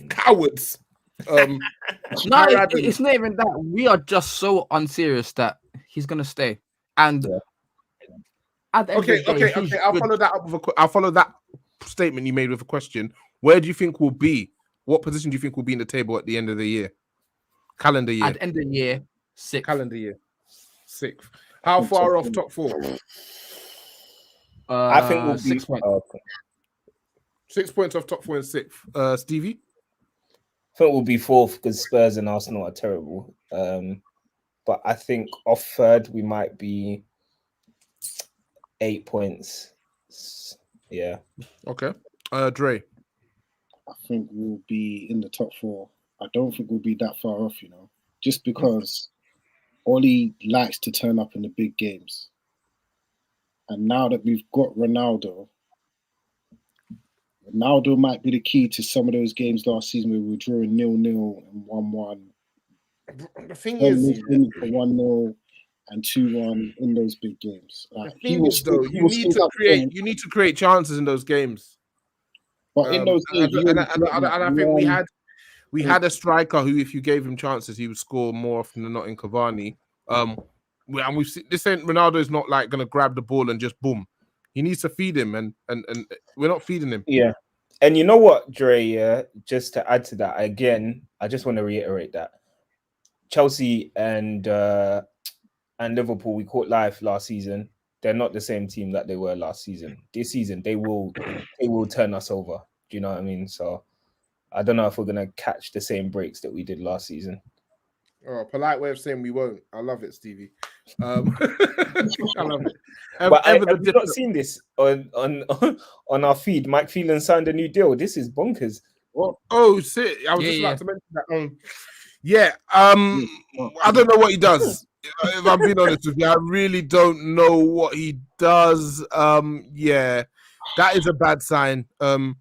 Cowards. No, it's not even that. We are just so unserious that he's gonna stay. And okay. I'll follow that statement you made with a question. Where do you think we'll be? What position do you think will be in the table at the end of the year? Calendar year. At the end of the year, 6th. Calendar year, 6th. How far off top 4? I think we'll be 6 points. 6 points off top 4 and 6th. Stevie? I think we'll be 4th because Spurs and Arsenal are terrible. But I think off 3rd we might be 8 points. Yeah. Okay. Dre? I think we'll be in the top 4. I don't think we'll be that far off, just because Ollie likes to turn up in the big games. And now that we've got Ronaldo might be the key to some of those games last season where we were drawing 0-0 and 1-1. The thing is, 1-0 and 2-1 in those big games. You need to create chances in those games. But in those games, I think we had a striker who, if you gave him chances, he would score more often than not in Cavani. And we've seen, this ain't Ronaldo is not like gonna grab the ball and just boom. He needs to feed him, and we're not feeding him. Yeah, and you know what, Dre? Yeah, just to add to that, again, I just want to reiterate that Chelsea and Liverpool, we caught life last season. They're not the same team that they were last season. This season, they will turn us over. Do you know what I mean? So I don't know if we're gonna catch the same breaks that we did last season. Oh, polite way of saying we won't. I love it, Stevie. I love it. But have you not seen this on our feed? Mike Phelan signed a new deal. This is bonkers. What? Oh, shit. I was just about to mention that. I don't know what he does. If I'm being honest with you, I really don't know what he does. That is a bad sign. I'm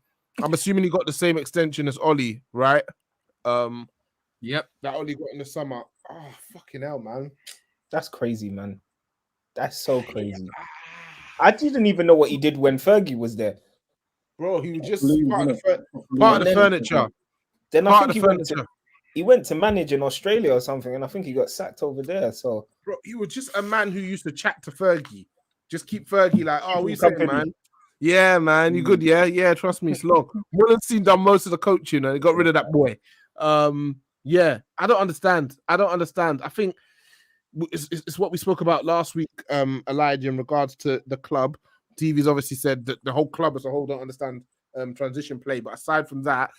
assuming he got the same extension as Ollie, right? Yep. That Ollie got in the summer. Oh, fucking hell, man. That's crazy, man. That's so crazy. I didn't even know what he did when Fergie was there. Bro, he was just part of the furniture. Then I think he went to manage in Australia or something, and I think he got sacked over there. So, bro, he was just a man who used to chat to Fergie. Just keep Fergie like, oh, what you saying, man? Yeah, man, you good? Yeah, trust me, it's long. Mullenstein done most of the coaching, and he got rid of that boy. Yeah, I don't understand. I think it's what we spoke about last week, Elijah, in regards to the club. TV's obviously said that the whole club as a whole don't understand transition play. But aside from that,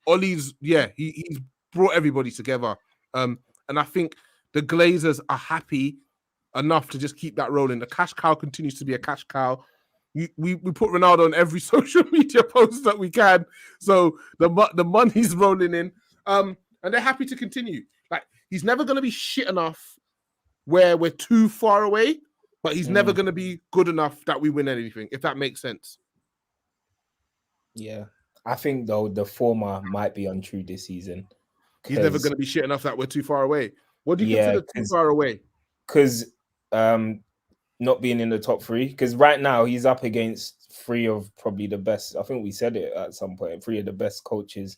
Ollie's, he's brought everybody together. And I think the Glazers are happy enough to just keep that rolling. The cash cow continues to be a cash cow. We put Ronaldo on every social media post that we can. So the money's rolling in. And they're happy to continue. Like, he's never going to be shit enough where we're too far away, but he's never going to be good enough that we win anything, if that makes sense. Yeah. I think, though, the former might be untrue this season. He's never going to be shit enough that we're too far away. What do you consider too far away? Because not being in the top 3. Because right now, he's up against three of probably the best. I think we said it at some point. Three of the best coaches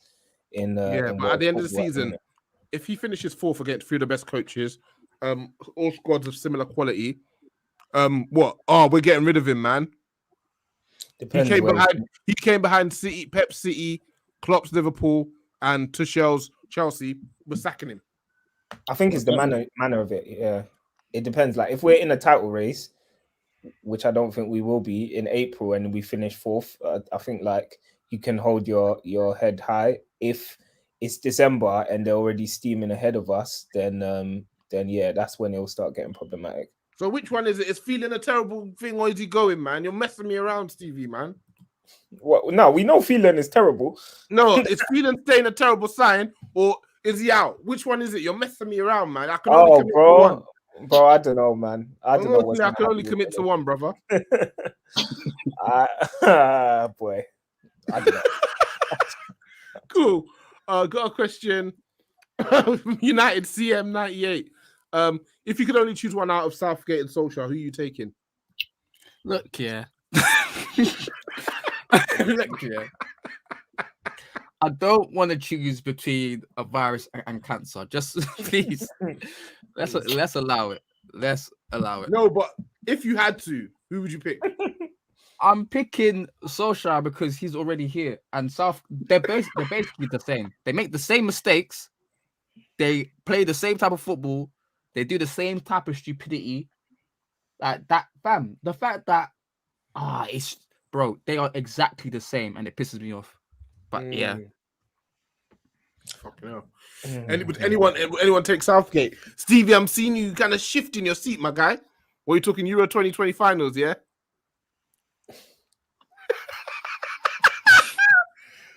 in Yeah, in but at the end of the football at season, minute. if he finishes fourth against three of the best coaches, all squads of similar quality, what? Oh, we're getting rid of him, man. Depends. He came behind City, Pep City, Klopp's Liverpool, and Tuchel's Chelsea. We're sacking him. I think it's the manner of it. Yeah, it depends. Like if we're in a title race, which I don't think we will be in April, and we finish fourth, I think like you can hold your head high. If it's December and they're already steaming ahead of us, then yeah, that's when it'll start getting problematic. So which one is it? Is feeling a terrible thing or is he going, man? You're messing me around, Stevie, man. Well, no, we know feeling is terrible. No, is feeling staying a terrible sign or is he out? Which one is it? You're messing me around, man. I can only commit to one. Bro, I don't know, man. I don't know what's I can only commit to one, brother. Boy, I don't know. Cool. Got a question. United CM98. If you could only choose one out of Southgate and Solskjaer, who are you taking? Look, yeah. I don't want to choose between a virus and cancer. Just please, let's allow it. Let's allow it. No, but if you had to, who would you pick? I'm picking Solskjaer because he's already here, and they're basically the same. They make the same mistakes. They play the same type of football. They do the same type of stupidity. Like that, fam. The fact that they are exactly the same, and it pisses me off. But yeah. Fucking hell. Would anyone take Southgate? Stevie, I'm seeing you kind of shifting your seat, my guy. What are you talking Euro 2020 finals, yeah?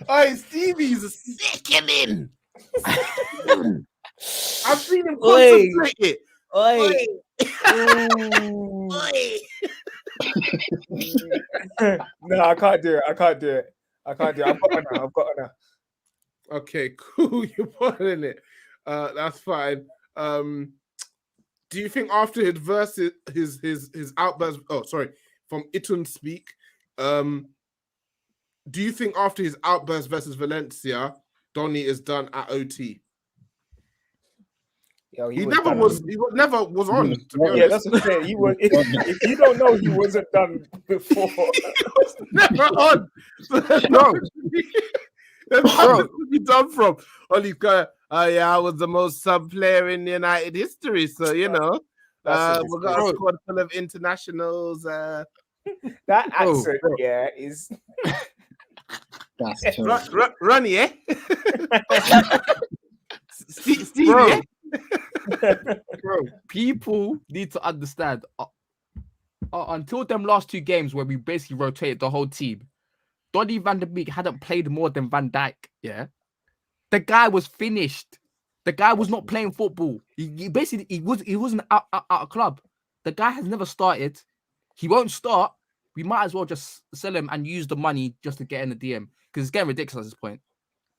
Hey, Stevie's sickening. I've seen him concentrate it. Oi. No, I can't do it. I can't do it. I've got enough. Okay, cool. You're putting it. That's fine. Do you think after his versus his outburst? Oh, sorry, from Itun speak. Do you think after his outburst versus Valencia, Donny is done at OT? Yo, he never was on. To be honest. Yeah, that's what I'm saying. He was. If you don't know, he wasn't done before. He was never on. No. Where he done from? All he's got. I was the most sub player in United history. So we got a squad full of internationals. That accent, is. Ronnie, eh? Steve, bro. Bro, people need to understand. Until them last two games where we basically rotated the whole team, Donny van der Beek hadn't played more than Van Dijk. Yeah, the guy was finished. The guy was not playing football. He wasn't out of club. The guy has never started. He won't start. We might as well just sell him and use the money just to get in the DM because it's getting ridiculous at this point.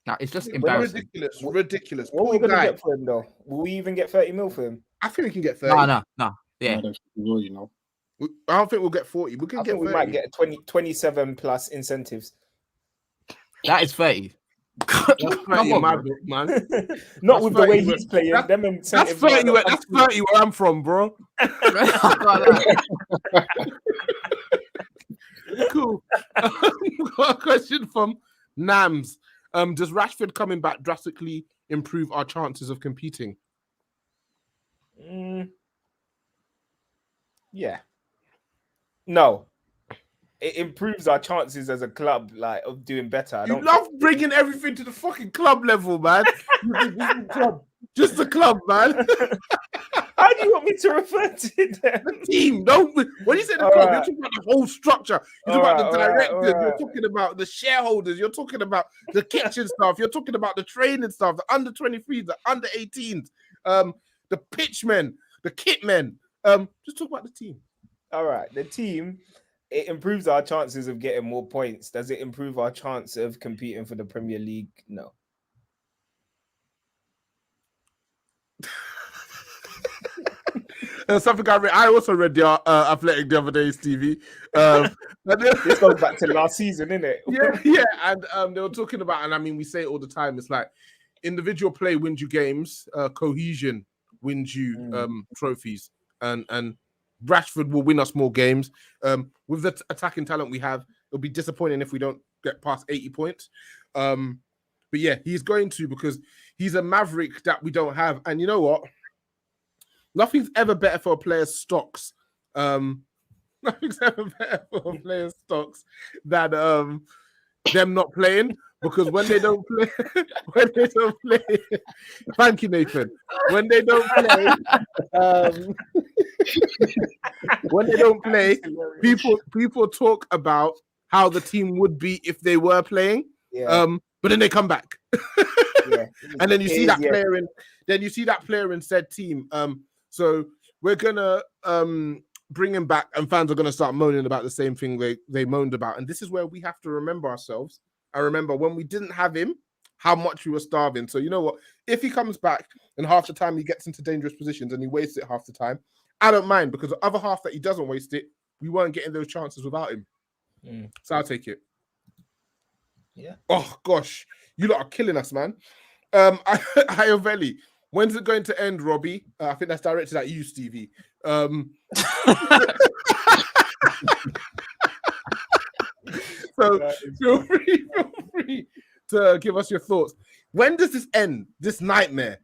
Now it's just embarrassing. Ridiculous. What are we gonna get for him though? Will we even get 30 mil for him? I think we can get 30. No. Yeah. I don't think we'll get 40. We might get 27 plus incentives. That is 30. Come on, man. Not with the way he's playing. That's 30. That's 30 where I'm from, bro. Cool. Got a question from Nams. Does Rashford coming back drastically improve our chances of competing? Yeah. No. It improves our chances as a club, like of doing better. You love bringing everything to the fucking club level, man. Just the club, man. How do you want me to refer to them? The team. When you say the club, you're talking about the whole structure. You're talking about the directors. You're talking about the shareholders. You're talking about the kitchen staff. You're talking about the training staff, the under 23s, the under 18s, the pitchmen, the kitmen. Just talk about the team. All right, the team. It improves our chances of getting more points. Does it improve our chance of competing for the Premier League? No. Something I also read the Athletic the other day, Stevie. This goes back to last season, isn't it? Yeah, and they were talking about, and I mean, we say it all the time. It's like individual play wins you games, cohesion wins you trophies, and Rashford will win us more games. With the attacking talent we have, it'll be disappointing if we don't get past 80 points. But yeah, he's going to, because he's a maverick that we don't have. And you know what? Nothing's ever better for a player's stocks. Nothing's ever better for a player's stocks than them not playing. Because when they don't play, thank you, Nathan. When they don't play, people talk about how the team would be if they were playing. Yeah. But then they come back. Yeah. And then you see that player in said team. So we're gonna bring him back, and fans are gonna start moaning about the same thing they moaned about. And this is where we have to remember ourselves. I remember when we didn't have him, how much we were starving. So you know what? If he comes back and half the time he gets into dangerous positions and he wastes it half the time, I don't mind, because the other half that he doesn't waste it, we weren't getting those chances without him. So I'll take it. Yeah. Oh gosh, you lot are killing us, man. Iovelli, when's it going to end, Robbie? I think that's directed at you, Stevie. So feel free to give us your thoughts. When does this end? This nightmare?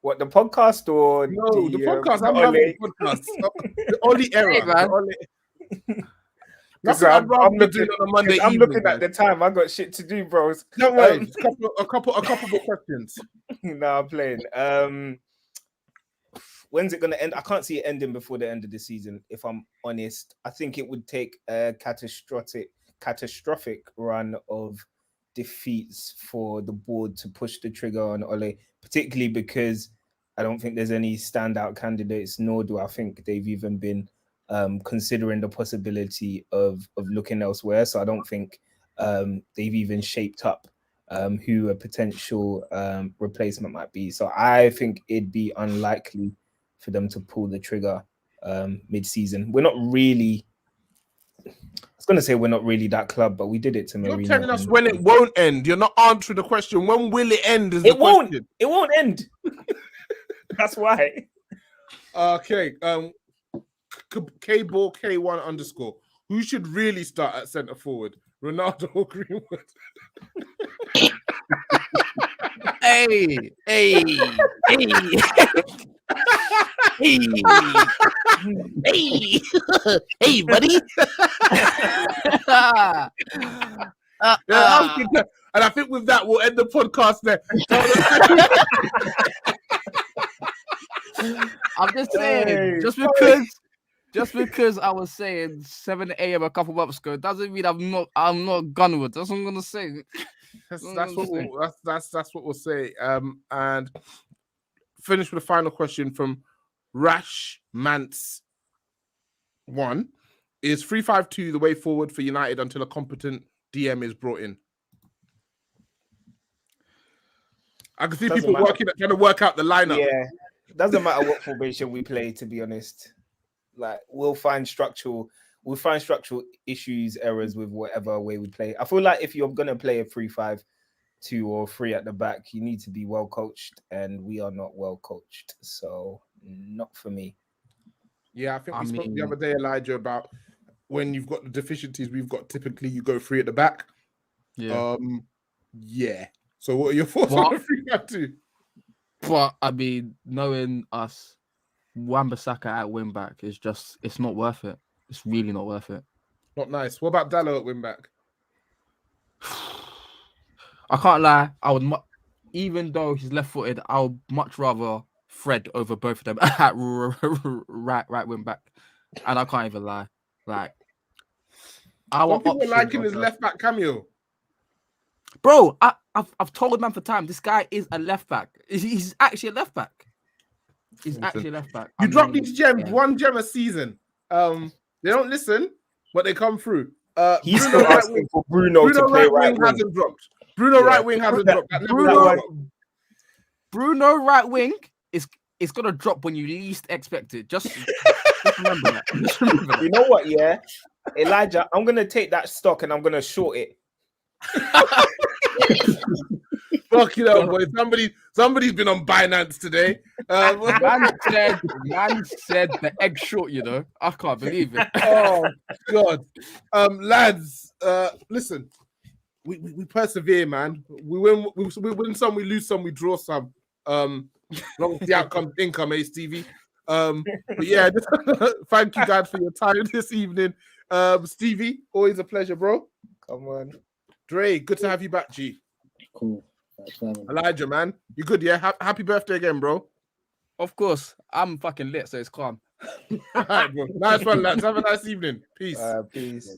What, the podcast or no? The podcast. I'm having the podcast. The only error, man. I'm looking on a Monday evening. I'm looking at the time. I got shit to do, bros. Don't worry. A couple more questions. No, I'm playing. When's it going to end? I can't see it ending before the end of the season, if I'm honest. I think it would take a catastrophic run of defeats for the board to push the trigger on Ole, particularly because I don't think there's any standout candidates, nor do I think they've even been considering the possibility of looking elsewhere. So I don't think they've even shaped up who a potential replacement might be. So I think it'd be unlikely for them to pull the trigger mid-season. We're not really, I was going to say we're not really that club, but we did it to Marino. You're telling us when it won't end. You're not answering the question. When will it end? It won't end. That's why. Okay. K-Ball K1 _ Who should really start at centre forward? Ronaldo or Greenwood? Hey, buddy. And I think with that, we'll end the podcast there. I'm just saying, just because I was saying 7 a.m. a couple months ago doesn't mean I'm not Gunwood. That's what I'm gonna say. That's what we'll say. And finish with a final question from Rash Mance 1. Is 3-5-2 the way forward for United until a competent DM is brought in? I can see people trying to work out the lineup. Yeah, it doesn't matter what formation we play, to be honest. Like we'll find structural issues, errors with whatever way we play. I feel like if you're gonna play a 3-5-2 or 3 at the back, you need to be well coached, and we are not well coached, so not for me. Yeah, I think we spoke the other day, Elijah, about when you've got the deficiencies we've got. Typically, you go 3 at the back. Yeah. Yeah. So, what are your thoughts on the 3-5-2? But I mean, knowing us, Wan-Bissaka at wing back is it's not worth it. It's really not worth it. Not nice. What about Dallo at wing back? I can't lie. I would, even though he's left-footed, I would much rather Fred over both of them at right wing back. And I can't even lie. Like, some people liking his left back cameo. Bro, I've told man for time. This guy is a left back. He's actually a left back. He's actually a left back. You drop these gems, one gem a season. They don't listen, but they come through. He's still asking for Bruno to play right wing. Hasn't dropped. Bruno right wing hasn't dropped. Bruno right wing is it's gonna drop when you least expect it. Just remember that. Just remember that. You know what? Yeah, Elijah, I'm gonna take that stock and I'm gonna short it. Fuck you know, boy. Somebody's been on Binance today. Man said the egg short, you know. I can't believe it. Oh God. Lads, listen, we persevere, man. We win some, we lose some, we draw some. Long as the outcome income, Stevie. But yeah, thank you guys for your time this evening. Stevie, always a pleasure, bro. Come on. Dre, good to have you back, G. Cool. Thanks for having me. Elijah, man. You good, yeah? Happy birthday again, bro. Of course, I'm fucking lit, so it's calm. All right, bro. Nice one, lads. Have a nice evening. Peace. Peace.